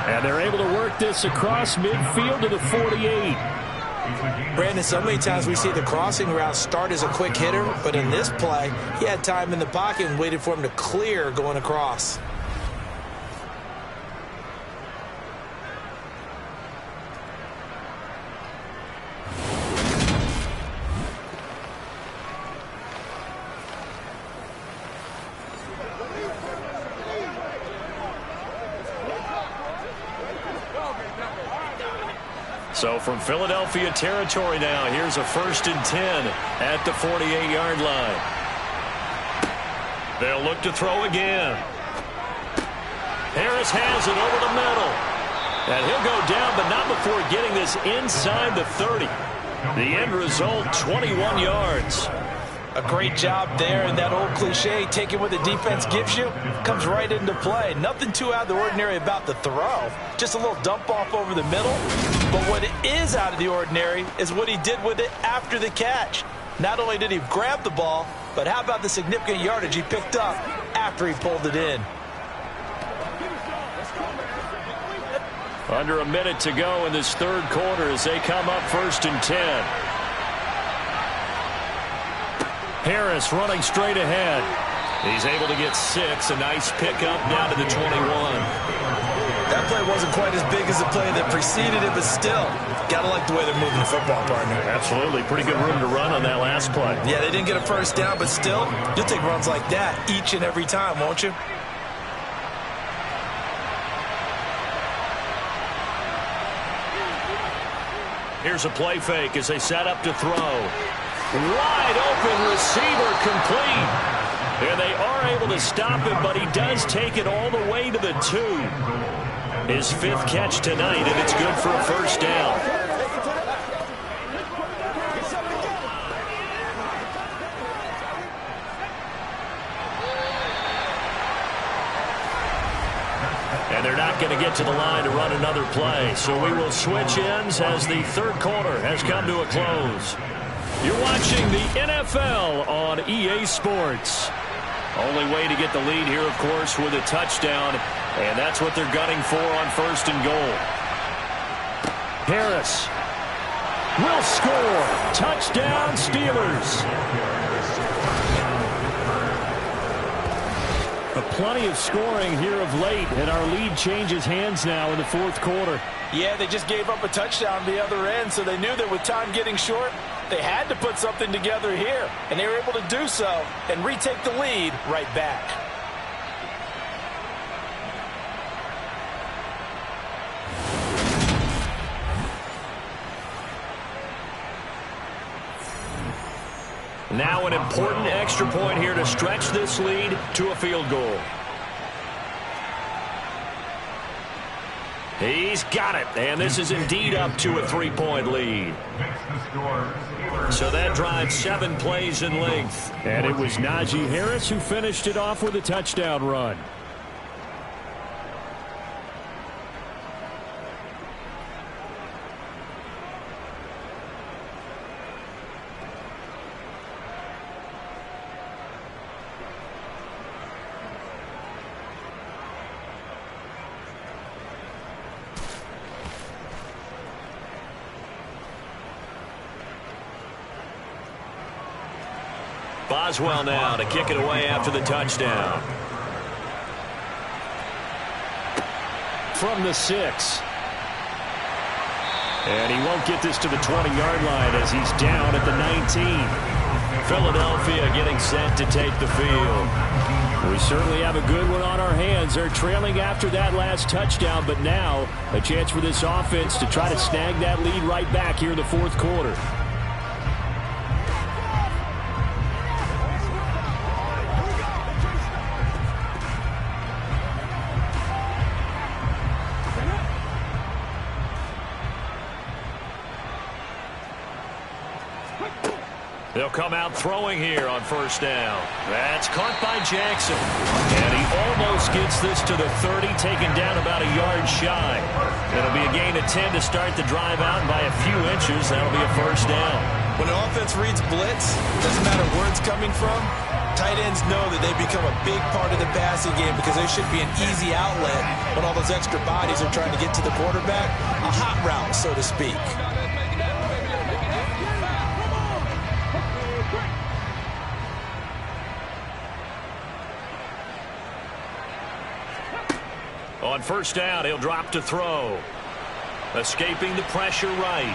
And they're able to work this across midfield to the 48. Brandon, so many times we see the crossing route start as a quick hitter, but in this play, he had time in the pocket and waited for him to clear going across. So from Philadelphia territory now, here's a 1st and 10 at the 48-yard line. They'll look to throw again. Harris has it over the middle. And he'll go down, but not before getting this inside the 30. The end result, 21 yards. A great job there, and that old cliche, taking what the defense gives you, comes right into play. Nothing too out of the ordinary about the throw. Just a little dump off over the middle. But what is out of the ordinary is what he did with it after the catch. Not only did he grab the ball, but how about the significant yardage he picked up after he pulled it in? Under a minute to go in this third quarter as they come up 1st and 10. Harris running straight ahead. He's able to get 6. A nice pickup down to the 21. That play wasn't quite as big as the play that preceded it, but still, gotta like the way they're moving the football, partner. Absolutely. Pretty good room to run on that last play. Yeah, they didn't get a first down, but still, you'll take runs like that each and every time, won't you? Here's a play fake as they set up to throw. Wide open receiver complete. And they are able to stop him, but he does take it all the way to the 2. His 5th catch tonight, and it's good for a first down. And they're not going to get to the line to run another play. So we will switch ends as the third quarter has come to a close. You're watching the NFL on EA Sports. Only way to get the lead here, of course, with a touchdown. And that's what they're gunning for on 1st and goal. Harris will score. Touchdown, Steelers. Plenty of scoring here of late, and our lead changes hands now in the fourth quarter. Yeah, they just gave up a touchdown the other end, so they knew that with time getting short, they had to put something together here, and they were able to do so and retake the lead right back. Now an important extra point here to stretch this lead to a field goal. He's got it, and this is indeed up to a 3-point lead. So that drives 7 plays in length. And it was Najee Harris who finished it off with a touchdown run. Boswell now to kick it away after the touchdown. From the 6. And he won't get this to the 20-yard line as he's down at the 19. Philadelphia getting set to take the field. We certainly have a good one on our hands. They're trailing after that last touchdown, but now a chance for this offense to try to snag that lead right back here in the fourth quarter. They'll come out throwing here on first down. That's caught by Jackson. And he almost gets this to the 30, taken down about a yard shy. It'll be a gain of 10 to start the drive out, and by a few inches, that'll be a first down. When the offense reads blitz, doesn't matter where it's coming from, tight ends know that they become a big part of the passing game because they should be an easy outlet when all those extra bodies are trying to get to the quarterback. A hot route, so to speak. On first down, he'll drop to throw. Escaping the pressure right.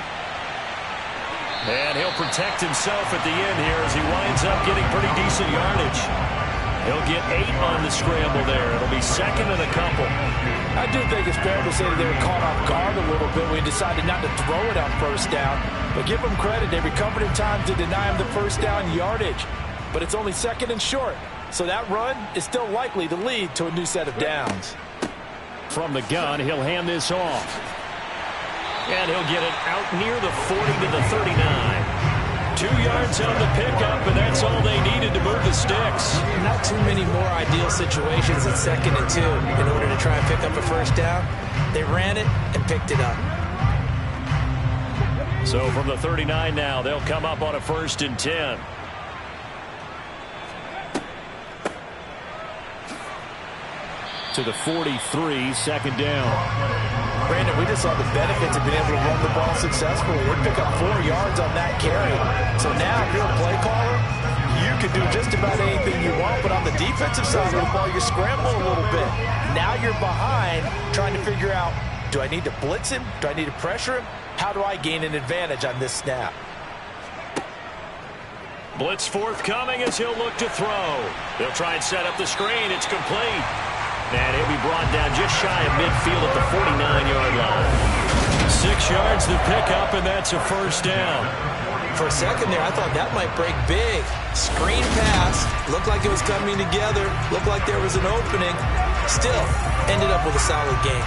And he'll protect himself at the end here as he winds up getting pretty decent yardage. He'll get 8 on the scramble there. It'll be second and a couple. I do think it's fair to say that they were caught off guard a little bit when he decided not to throw it on first down. But give them credit. They recovered in time to deny him the first down yardage. But it's only second and short. So that run is still likely to lead to a new set of downs. From the gun, he'll hand this off. And he'll get it out near the 40 to the 39. 2 yards on the pickup, and that's all they needed to move the sticks. Not too many more ideal situations at 2nd and 2 in order to try and pick up a first down. They ran it and picked it up. So from the 39 now, they'll come up on a 1st and 10. To the 43, 2nd down. Brandon, we just saw the benefits of being able to run the ball successfully. They pick up 4 yards on that carry. So now if you're a play caller, you can do just about anything you want, but on the defensive side of the ball, you scramble a little bit. Now you're behind trying to figure out, do I need to blitz him? Do I need to pressure him? How do I gain an advantage on this snap? Blitz forthcoming as he'll look to throw. They'll try and set up the screen. It's complete. And he'll be brought down just shy of midfield at the 49-yard line. 6 yards the pickup, and that's a 1st down. For a second there, I thought that might break big. Screen pass. Looked like it was coming together. Looked like there was an opening. Still, ended up with a solid game.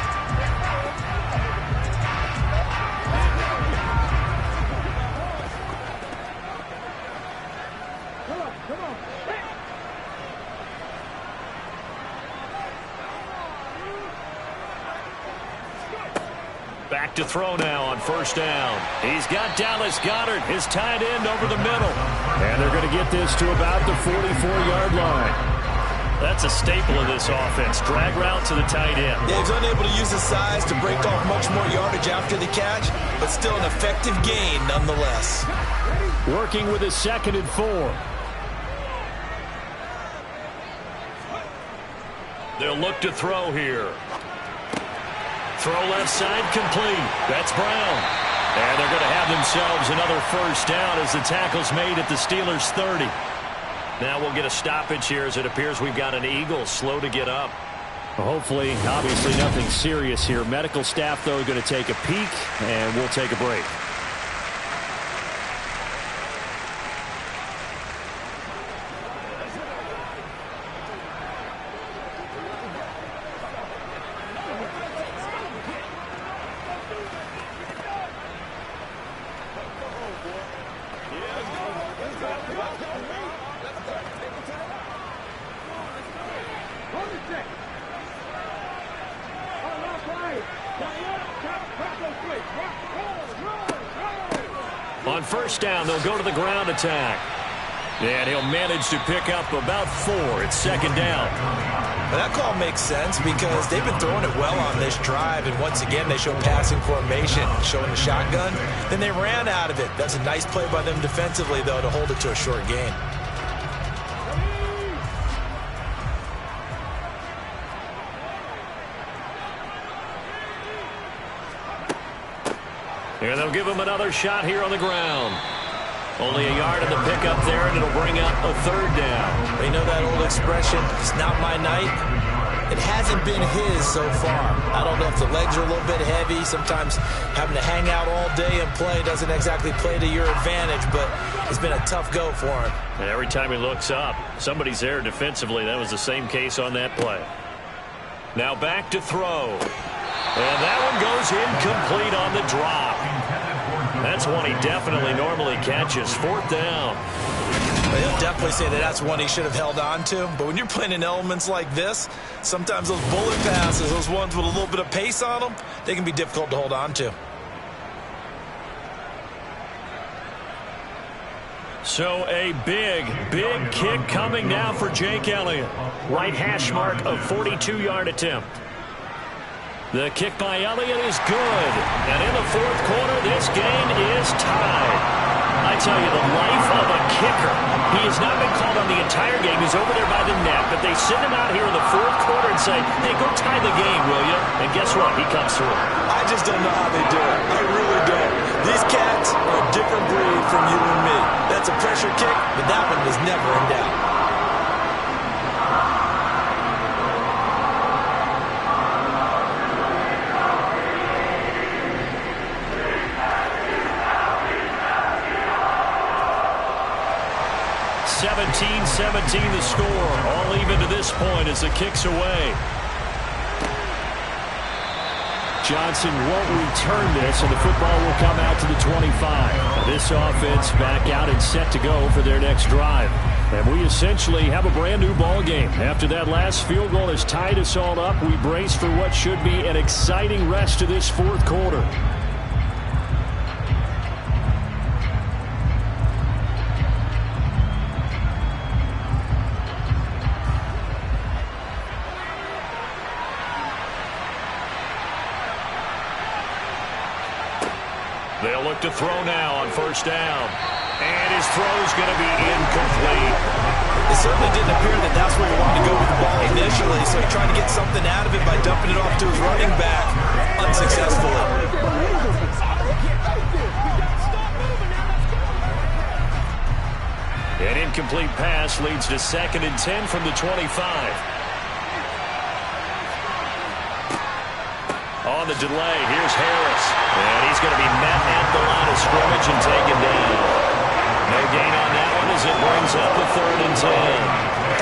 Back to throw now on 1st down. He's got Dallas Goedert, his tight end, over the middle. And they're going to get this to about the 44-yard line. That's a staple of this offense. Drag route to the tight end. Yeah, he's unable to use his size to break off much more yardage after the catch, but still an effective gain nonetheless. Working with his 2nd and 4. They'll look to throw here. Throw left side complete. That's Brown. And they're going to have themselves another 1st down as the tackle's made at the Steelers' 30. Now we'll get a stoppage here as it appears we've got an Eagle slow to get up. Hopefully, obviously nothing serious here. Medical staff, though, are going to take a peek, and we'll take a break. On 1st down, they'll go to the ground attack. And he'll manage to pick up about 4. It's 2nd down. Well, that call makes sense because they've been throwing it well on this drive, and once again they show passing formation, showing the shotgun. Then they ran out of it. That's a nice play by them defensively, though, to hold it to a short gain. And they'll give him another shot here on the ground. Only a yard in the pickup there, and it'll bring up a 3rd down. They know that old expression, it's not my night. It hasn't been his so far. I don't know if the legs are a little bit heavy. Sometimes having to hang out all day and play doesn't exactly play to your advantage, but it's been a tough go for him. And every time he looks up, somebody's there defensively. That was the same case on that play. Now back to throw. And that one goes incomplete on the drop. That's one he definitely normally catches. 4th down. He'll definitely say that that's one he should have held on to. But when you're playing in elements like this, sometimes those bullet passes, those ones with a little bit of pace on them, they can be difficult to hold on to. So a big kick coming now for Jake Elliott. Right hash mark of 42-yard attempt. The kick by Elliott is good. And in the 4th quarter, this game is tied. I tell you, the life of a kicker. He has not been called on the entire game. He's over there by the net. But they send him out here in the 4th quarter and say, hey, go tie the game, will you? And guess what? He comes through. I just don't know how they do it. I really don't. These cats are a different breed from you and me. That's a pressure kick, but that one was never in doubt. (17-17) the score. All even to this point as the kick's away. Johnson won't return this, and the football will come out to the 25. Now this offense back out and set to go for their next drive. And we essentially have a brand-new ball game. After that last field goal has tied us all up, we brace for what should be an exciting rest of this fourth quarter. They'll look to throw now on first down. And his throw's going to be incomplete. It certainly didn't appear that that's where he wanted to go with the ball initially, so he tried to get something out of it by dumping it off to his running back unsuccessfully. An incomplete pass leads to 2nd and 10 from the 25. On the delay, here's Harris. And he's going to be met at the line of scrimmage and taken down. No gain on that one as it brings up a 3rd and 10.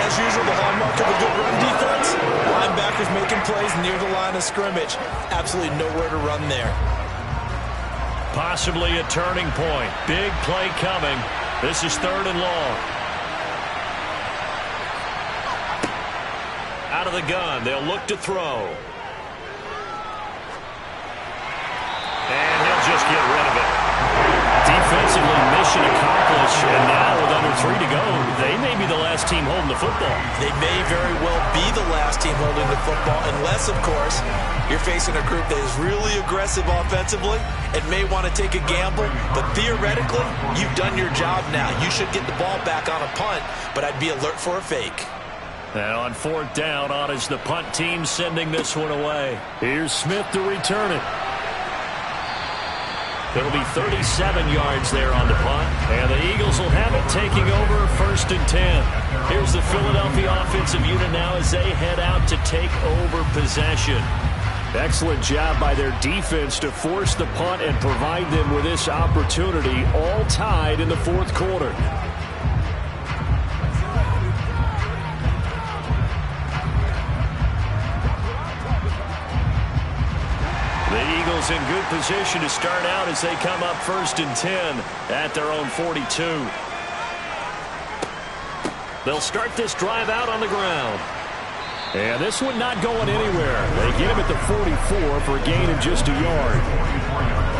As usual, the hallmark of a good run defense, linebackers making plays near the line of scrimmage. Absolutely nowhere to run there. Possibly a turning point. Big play coming. This is 3rd and long. Out of the gun, they'll look to throw. And he'll just get rid of it. Defensively, mission accomplished. And now with under 3 to go, they may be the last team holding the football. They may very well be the last team holding the football, unless, of course, you're facing a group that is really aggressive offensively and may want to take a gamble. But theoretically, you've done your job now. You should get the ball back on a punt, but I'd be alert for a fake. And on 4th down, on is the punt team sending this one away. Here's Smith to return it. It'll be 37 yards there on the punt. And the Eagles will have it taking over 1st and 10. Here's the Philadelphia offensive unit now as they head out to take over possession. Excellent job by their defense to force the punt and provide them with this opportunity, all tied in the 4th quarter. The Eagles in good position to start out as they come up 1st and 10 at their own 42. They'll start this drive out on the ground. And this one not going anywhere. They get him at the 44 for a gain of just a yard.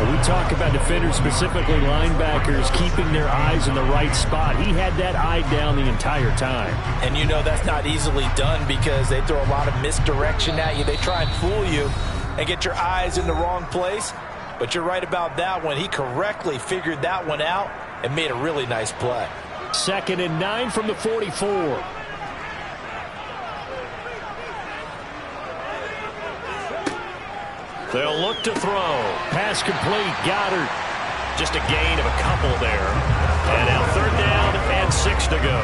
When we talk about defenders, specifically linebackers, keeping their eyes in the right spot. He had that eye down the entire time. And you know that's not easily done because they throw a lot of misdirection at you. They try and fool you and get your eyes in the wrong place. But you're right about that one. He correctly figured that one out and made a really nice play. 2nd and 9 from the 44. They'll look to throw. Pass complete. Goddard. Just a gain of a couple there. And now 3rd down and 6 to go.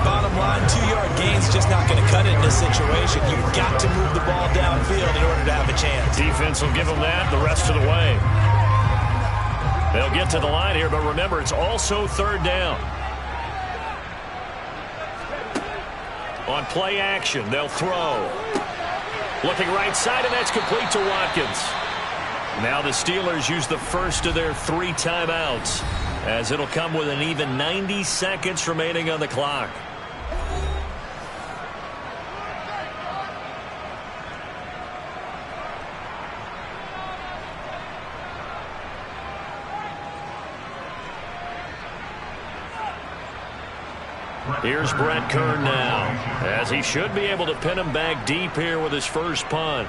Bottom line, 2-yard gain's just not going to cut it in this situation. You've got to move the ball downfield in order to have a chance. Defense will give them that the rest of the way. They'll get to the line here, but remember, it's also 3rd down. On play action, they'll throw. Looking right side, and that's complete to Watkins. Now the Steelers use the first of their 3 timeouts, as it'll come with an even 90 seconds remaining on the clock. Here's Brett Kern now, as he should be able to pin him back deep here with his first punt.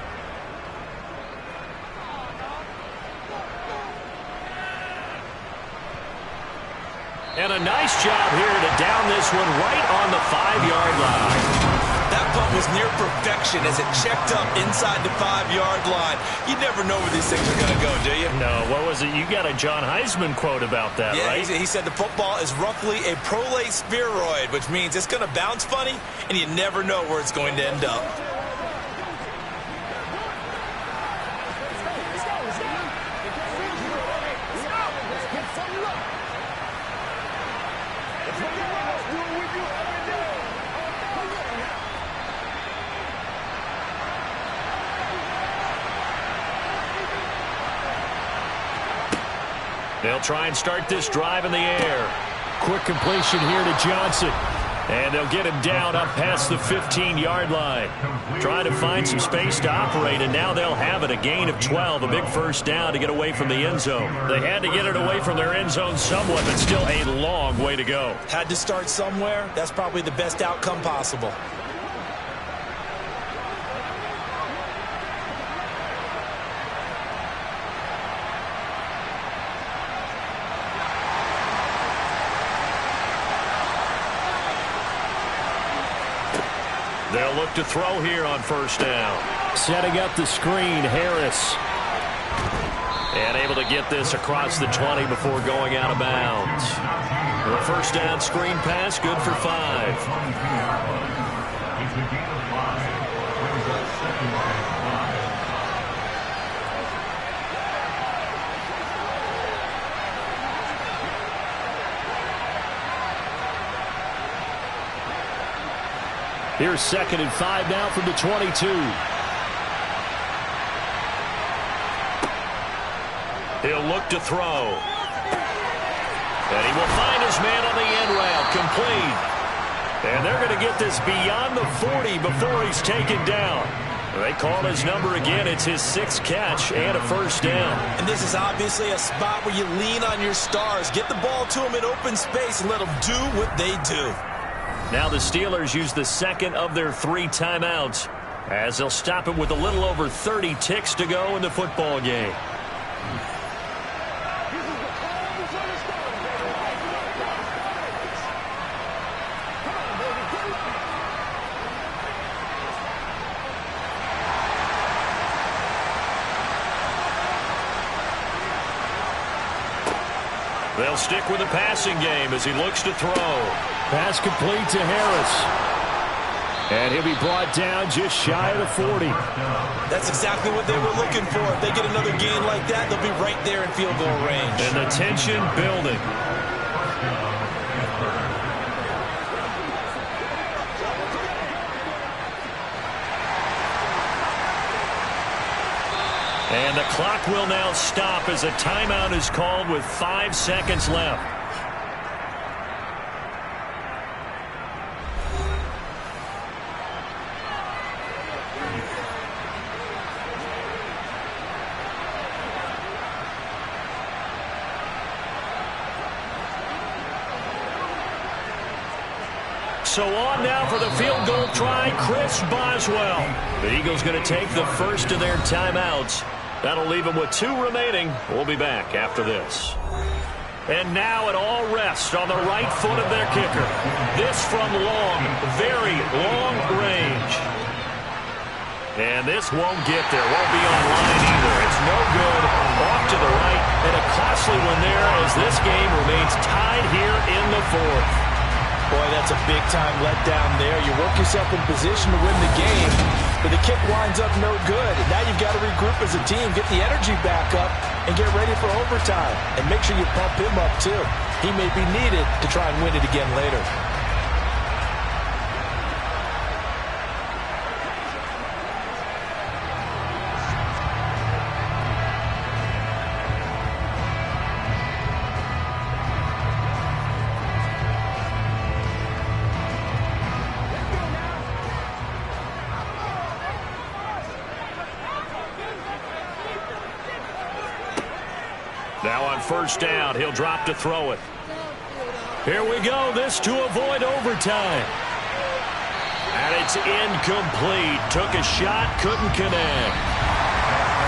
And a nice job here to down this one right on the 5-yard line. That punt was near perfection as it checked up inside the 5-yard line. You never know where these things are going to go, do you? No, what was it? You got a John Heisman quote about that, right? Yeah, he said the football is roughly a prolate spheroid, which means it's going to bounce funny, and you never know where it's going to end up. They'll try and start this drive in the air. Quick completion here to Johnson. And they'll get him down up past the 15-yard line. Trying to find some space to operate, and now they'll have it. A gain of 12, a big first down to get away from the end zone. They had to get it away from their end zone somewhat, but still a long way to go. Had to start somewhere. That's probably the best outcome possible. They'll look to throw here on first down. Setting up the screen, Harris. And able to get this across the 20 before going out of bounds. The first down screen pass, good for 5. Here's 2nd and 5 now from the 22. He'll look to throw. And he will find his man on the end route, complete. And they're going to get this beyond the 40 before he's taken down. They call his number again. It's his 6th catch and a first down. And this is obviously a spot where you lean on your stars. Get the ball to them in open space and let them do what they do. Now the Steelers use the 2nd of their 3 timeouts as they'll stop it with a little over 30 ticks to go in the football game. They'll stick with the passing game as he looks to throw. Pass complete to Harris. And he'll be brought down just shy of the 40. That's exactly what they were looking for. If they get another gain like that, they'll be right there in field goal range. And the tension building. And the clock will now stop as a timeout is called with 5 seconds left. So on now for the field goal try, Chris Boswell. The Eagles going to take the first of their timeouts. That'll leave them with 2 remaining. We'll be back after this. And now it all rests on the right foot of their kicker. This from long, very long range. And this won't get there. Won't be on line either. It's no good. Off to the right. And a costly one there as this game remains tied here in the 4th. Boy, that's a big-time letdown there. You work yourself in position to win the game, but the kick winds up no good. And now you've got to regroup as a team, get the energy back up, and get ready for overtime. And make sure you pump him up, too. He may be needed to try and win it again later. Now on first down, he'll drop to throw it. Here we go. This to avoid overtime. And it's incomplete. Took a shot, couldn't connect.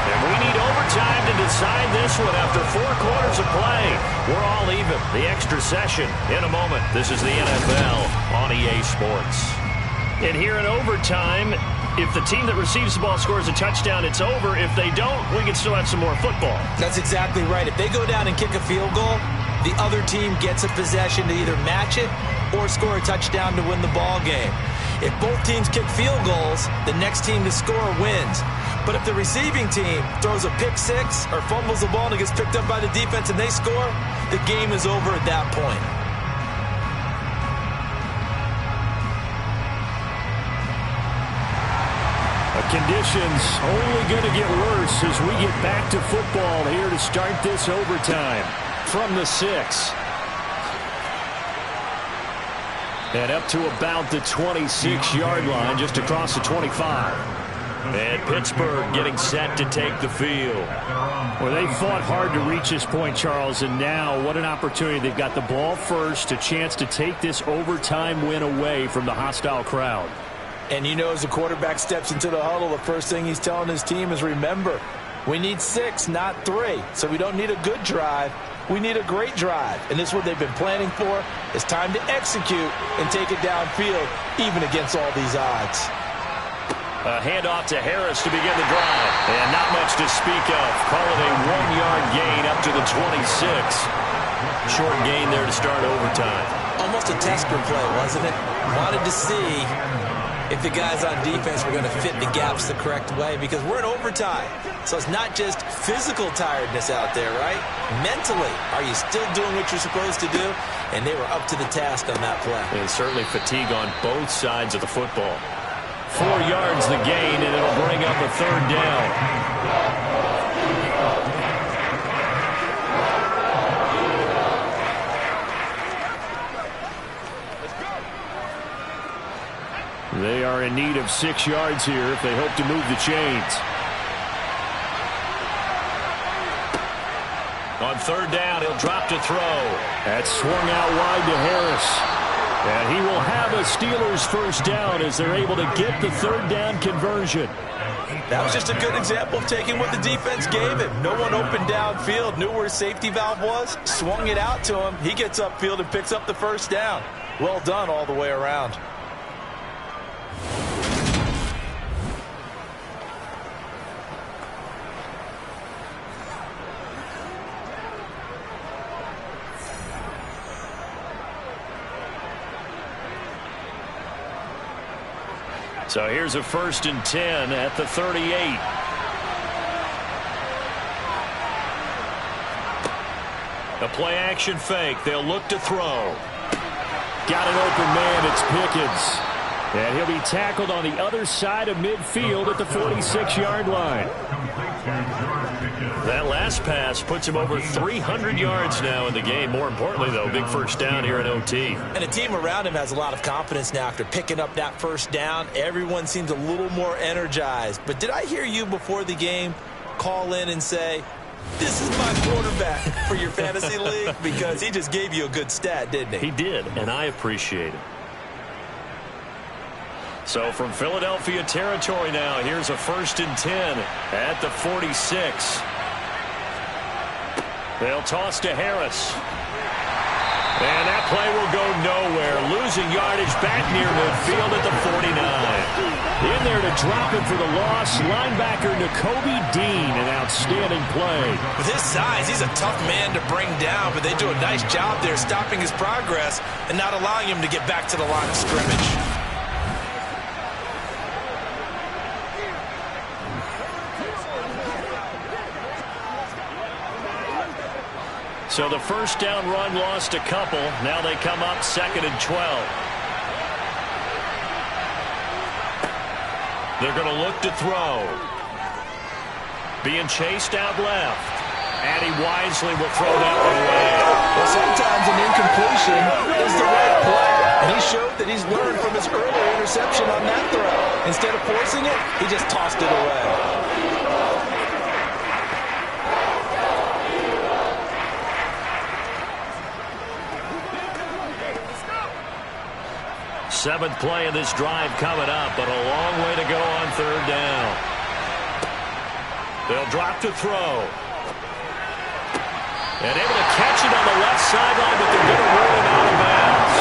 And we need overtime to decide this one after 4 quarters of play. We're all even. The extra session in a moment. This is the NFL on EA Sports. And here in overtime, if the team that receives the ball scores a touchdown, it's over. If they don't, we can still have some more football. That's exactly right. If they go down and kick a field goal, the other team gets a possession to either match it or score a touchdown to win the ball game. If both teams kick field goals, the next team to score wins. But if the receiving team throws a pick six or fumbles the ball and it gets picked up by the defense and they score, the game is over at that point. Conditions only going to get worse as we get back to football here to start this overtime. from the 6. And up to about the 26-yard line, just across the 25. And Pittsburgh getting set to take the field. Well, they fought hard to reach this point, Charles, and now what an opportunity. They've got the ball first, a chance to take this overtime win away from the hostile crowd. And you know, as the quarterback steps into the huddle, the first thing he's telling his team is, remember, we need 6, not 3. So we don't need a good drive. We need a great drive. And this is what they've been planning for. It's time to execute and take it downfield, even against all these odds. A handoff to Harris to begin the drive. And not much to speak of. Call it a 1-yard gain up to the 26. Short gain there to start overtime. Almost a tester play, wasn't it? Wanted to see if the guys on defense were going to fit the gaps the correct way, because we're in overtime. So it's not just physical tiredness out there, right? Mentally, are you still doing what you're supposed to do? And they were up to the task on that play. And certainly fatigue on both sides of the football. 4 yards the gain, and it'll bring up a 3rd down. They are in need of 6 yards here if they hope to move the chains. On 3rd down, he'll drop to throw. That swung out wide to Harris. And he will have a Steelers 1st down as they're able to get the 3rd down conversion. That was just a good example of taking what the defense gave him. No one open downfield, knew where his safety valve was, swung it out to him. He gets upfield and picks up the 1st down. Well done all the way around. So here's a 1st and 10 at the 38. A play action fake. They'll look to throw. Got an open man. It's Pickens. And he'll be tackled on the other side of midfield at the 46-yard line. That last pass puts him over 300 yards now in the game. More importantly, though, big 1st down here in OT. And the team around him has a lot of confidence now after picking up that 1st down. Everyone seems a little more energized. But did I hear you before the game call in and say, this is my quarterback for your fantasy league? Because he just gave you a good stat, didn't he? He did, and I appreciate it. So from Philadelphia territory now, here's a 1st and 10 at the 46. They'll toss to Harris. And that play will go nowhere. Losing yardage back near midfield at the 49. In there to drop it for the loss, linebacker Nakobe Dean, an outstanding play. With his size, he's a tough man to bring down, but they do a nice job there stopping his progress and not allowing him to get back to the line of scrimmage. So the 1st down run lost a couple. Now they come up 2nd and 12. They're going to look to throw. Being chased out left. And he wisely will throw that one away. Well, sometimes an incompletion is the right play. And he showed that he's learned from his earlier interception on that throw. Instead of forcing it, he just tossed it away. 7th play of this drive coming up, but a long way to go on 3rd down. They'll drop to throw. And able to catch it on the left sideline, but they're going to rule him out of bounds.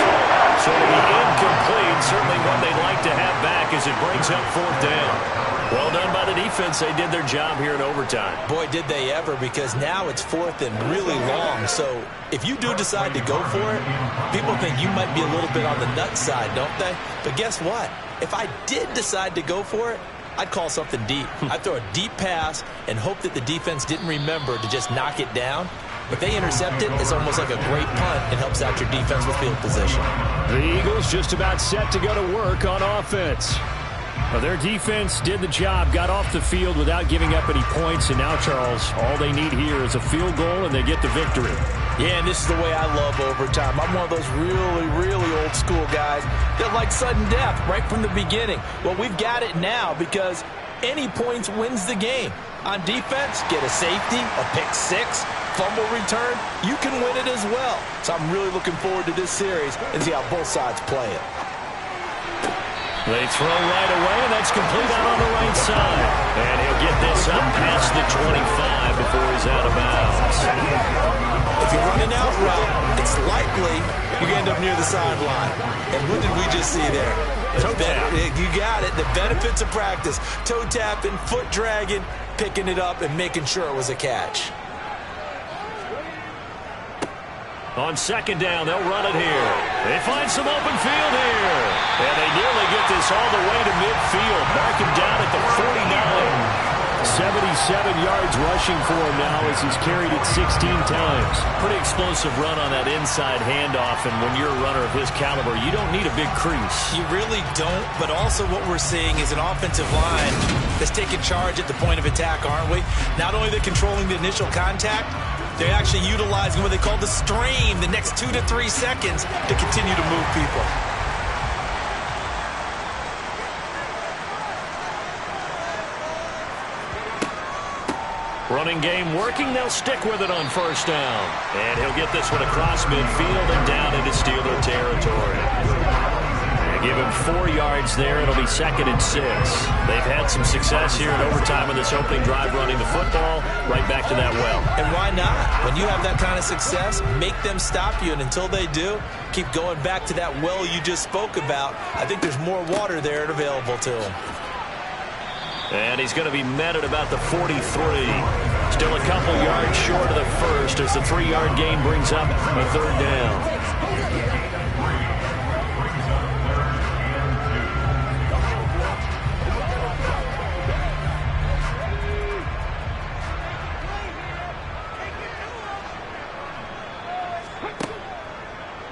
So it'll be incomplete. Certainly one they'd like to have back as it brings up 4th down. Well done by the defense. They did their job here in overtime. Boy, did they ever, because now it's 4th and really long. So if you do decide to go for it, people think you might be a little bit on the nut side, don't they? But guess what? If I did decide to go for it, I'd call something deep. I'd throw a deep pass and hope that the defense didn't remember to just knock it down. If they intercept it, it's almost like a great punt. It helps out your defense with field position. The Eagles just about set to go to work on offense. Well, their defense did the job, got off the field without giving up any points, and now, Charles, all they need here is a field goal, and they get the victory. Yeah, and this is the way I love overtime. I'm one of those really, really old school guys that like sudden death right from the beginning. Well, we've got it now because any points wins the game. On defense, get a safety, a pick six, fumble return, you can win it as well. So I'm really looking forward to this series and see how both sides play it. They throw right away, and that's complete out on the right side. And he'll get this up past the 25 before he's out of bounds. If you're running out route, it's likely you're going to end up near the sideline. And what did we just see there? Toe tap. You got it. The benefits of practice. Toe tapping, foot dragging, picking it up, and making sure it was a catch. On second down, they'll run it here. They find some open field here. And they nearly get this all the way to midfield. Mark him down at the 49. 77 yards rushing for him now as he's carried it 16 times. Pretty explosive run on that inside handoff, and when you're a runner of his caliber, you don't need a big crease. You really don't, but also what we're seeing is an offensive line that's taking charge at the point of attack, aren't we? Not only they're controlling the initial contact, they're actually utilizing what they call the stream, the next 2 to 3 seconds to continue to move people. Running game working. They'll stick with it on first down. And he'll get this one across midfield and down into Steeler territory. They give him 4 yards there. It'll be 2nd and 6. They've had some success here in overtime in this opening drive running the football. Right back to that well. And why not? When you have that kind of success, make them stop you. And until they do, keep going back to that well you just spoke about. I think there's more water there available to them. And he's going to be met at about the 43. Still a couple yards short of the first as the 3-yard gain brings up a 3rd down.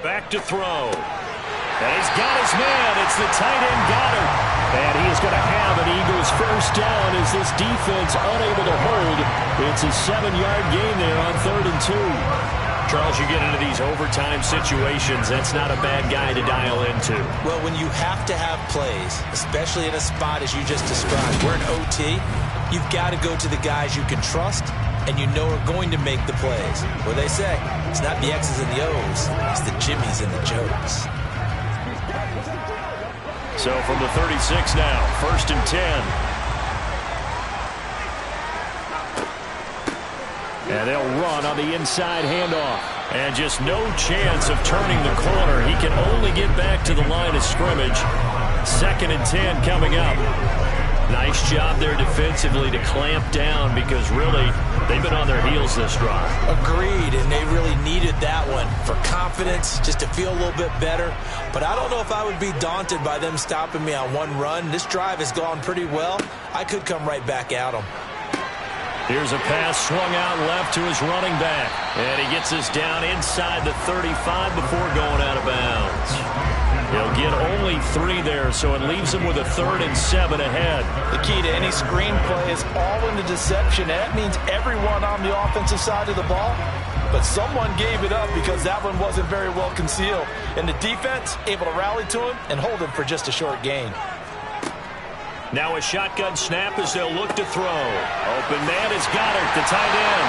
Back to throw. And he's got his man. It's the tight end Goddard. And he is going to have an Eagles first down as this defense unable to hold. It's a 7-yard gain there on 3rd and 2. Charles, you get into these overtime situations, that's not a bad guy to dial into. Well, when you have to have plays, especially in a spot as you just described, we're in OT, you've got to go to the guys you can trust and you know are going to make the plays. What they say, it's not the X's and the O's, it's the Jimmies and the Joes. So from the 36 now, 1st and 10. And they'll run on the inside handoff. And just no chance of turning the corner. He can only get back to the line of scrimmage. 2nd and 10 coming up. Nice job there defensively to clamp down because really they've been on their heels this drive. Agreed, and they really needed that one for confidence, just to feel a little bit better. But I don't know if I would be daunted by them stopping me on one run. This drive has gone pretty well. I could come right back at them. Here's a pass swung out left to his running back. And he gets this down inside the 35 before going out of bounds. He'll get only 3 there, so it leaves him with a 3rd and 7 ahead. The key to any screenplay is all in the deception. And that means everyone on the offensive side of the ball. But someone gave it up because that one wasn't very well concealed. And the defense able to rally to him and hold him for just a short gain. Now a shotgun snap as they'll look to throw. Open man is Goddard, the tight end.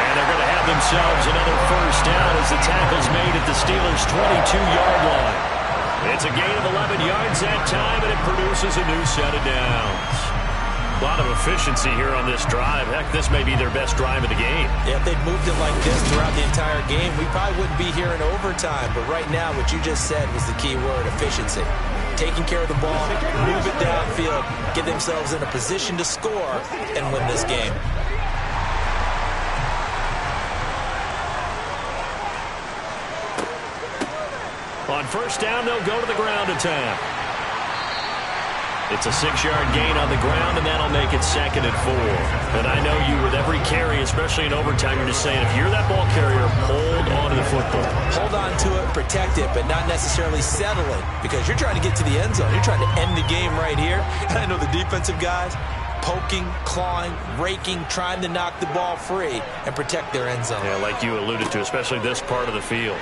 And they're going to have themselves another first down as the tackle's made at the Steelers' 22-yard line. It's a gain of 11 yards that time, and it produces a new set of downs. A lot of efficiency here on this drive. Heck, this may be their best drive of the game. Yeah, if they'd moved it like this throughout the entire game, we probably wouldn't be here in overtime. But right now, what you just said was the key word, efficiency. Taking care of the ball, move it downfield, get themselves in a position to score, and win this game. On first down, they'll go to the ground attack. It's a 6-yard gain on the ground, and that'll make it 2nd and 4. And I know you, with every carry, especially in overtime, you're just saying, if you're that ball carrier, hold on to the football. Hold on to it, protect it, but not necessarily settle it, because you're trying to get to the end zone. You're trying to end the game right here. And I know the defensive guys poking, clawing, raking, trying to knock the ball free and protect their end zone. Yeah, like you alluded to, especially this part of the field.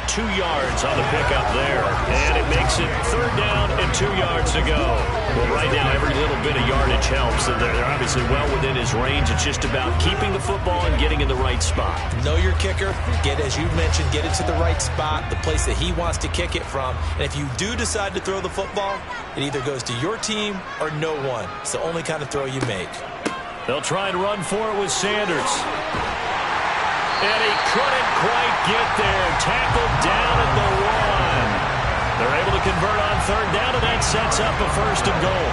2 yards on the pickup there, and it makes it 3rd down and 2 yards to go. Well, right now, every little bit of yardage helps. They're obviously well within his range. It's just about keeping the football and getting in the right spot. Know your kicker. As you mentioned, get it to the right spot, the place that he wants to kick it from. And if you do decide to throw the football, it either goes to your team or no one. It's the only kind of throw you make. They'll try and run for it with Sanders. And he couldn't quite get there. Tackled down at the 1. They're able to convert on 3rd down, and that sets up a 1st and goal.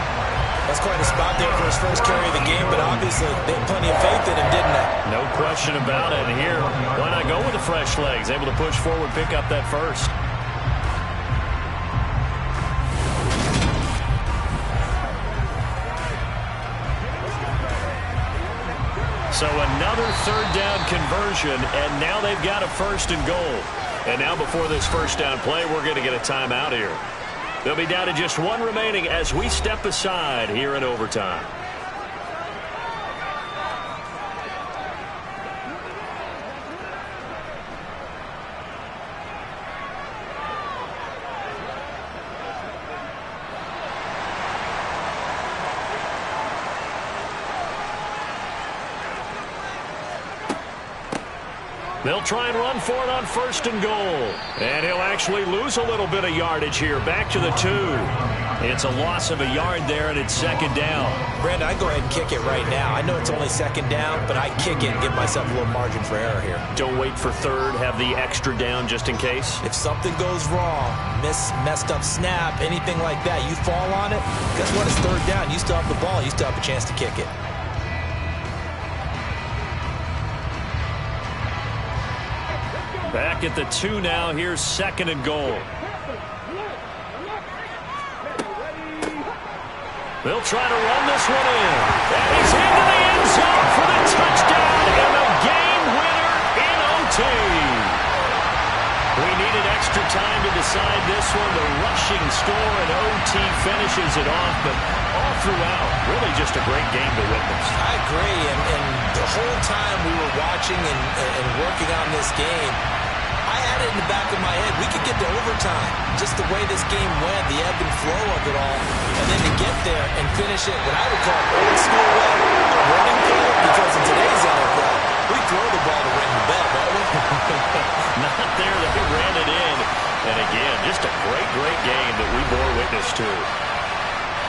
That's quite a spot there for his first carry of the game, but obviously they had plenty of faith in him, didn't they? No question about it. And here, why not go with the fresh legs? Able to push forward, pick up that 1st. So another 3rd down conversion, and now they've got a 1st and goal. And now before this 1st down play, we're going to get a timeout here. They'll be down to just 1 remaining as we step aside here in overtime. They'll try and run for it on 1st and goal. And he'll actually lose a little bit of yardage here. Back to the 2. It's a loss of a yard there, and it's 2nd down. Brandon, I go ahead and kick it right now. I know it's only 2nd down, but I kick it and give myself a little margin for error here. Don't wait for 3rd. Have the extra down just in case. If something goes wrong, messed up snap, anything like that, you fall on it, guess what? It's 3rd down. You still have the ball. You still have a chance to kick it. Back at the 2 now. Here's 2nd and goal. They'll try to run this one in. And he's into the end zone for the touchdown and the game winner in OT. We needed extra time to decide this one. The rushing score and OT finishes it off, but all throughout, really just a great game to witness. I agree, and the whole time we were watching and working on this game, I had it in the back of my head. We could get to overtime. Just the way this game went, the ebb and flow of it all. And then to get there and finish it, what I would call old school way, a running play, because in today's NFL, we throw the ball to ring the bell, don't we? Not there. They ran it in. And again, just a great, great game that we bore witness to.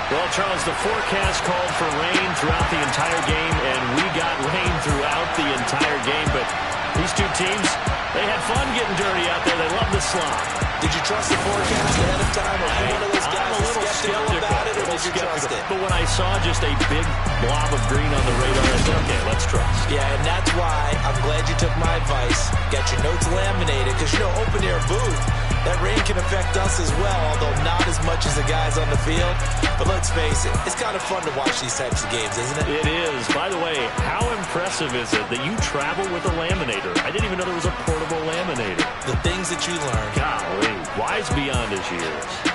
Well, Charles, the forecast called for rain throughout the entire game, and we got rain throughout the entire game. But these two teams, they had fun getting dirty out there. They love the slop. Did you trust the forecast ahead of time? Or you one of those guys I'm a little skeptical about it, or did you trust it? But when I saw just a big blob of green on the radar, I said, okay, let's trust. Yeah, and that's why I'm glad you took my advice. Got your notes laminated, because, you know, open-air booth, that rain can affect us as well, although not as much as the guys on the field. But let's face it, it's kind of fun to watch these types of games, isn't it? It is. By the way, how impressive is it that you travel with a laminator? I didn't even know there was a portable laminator. The things that you learn. Golly, wise beyond his years.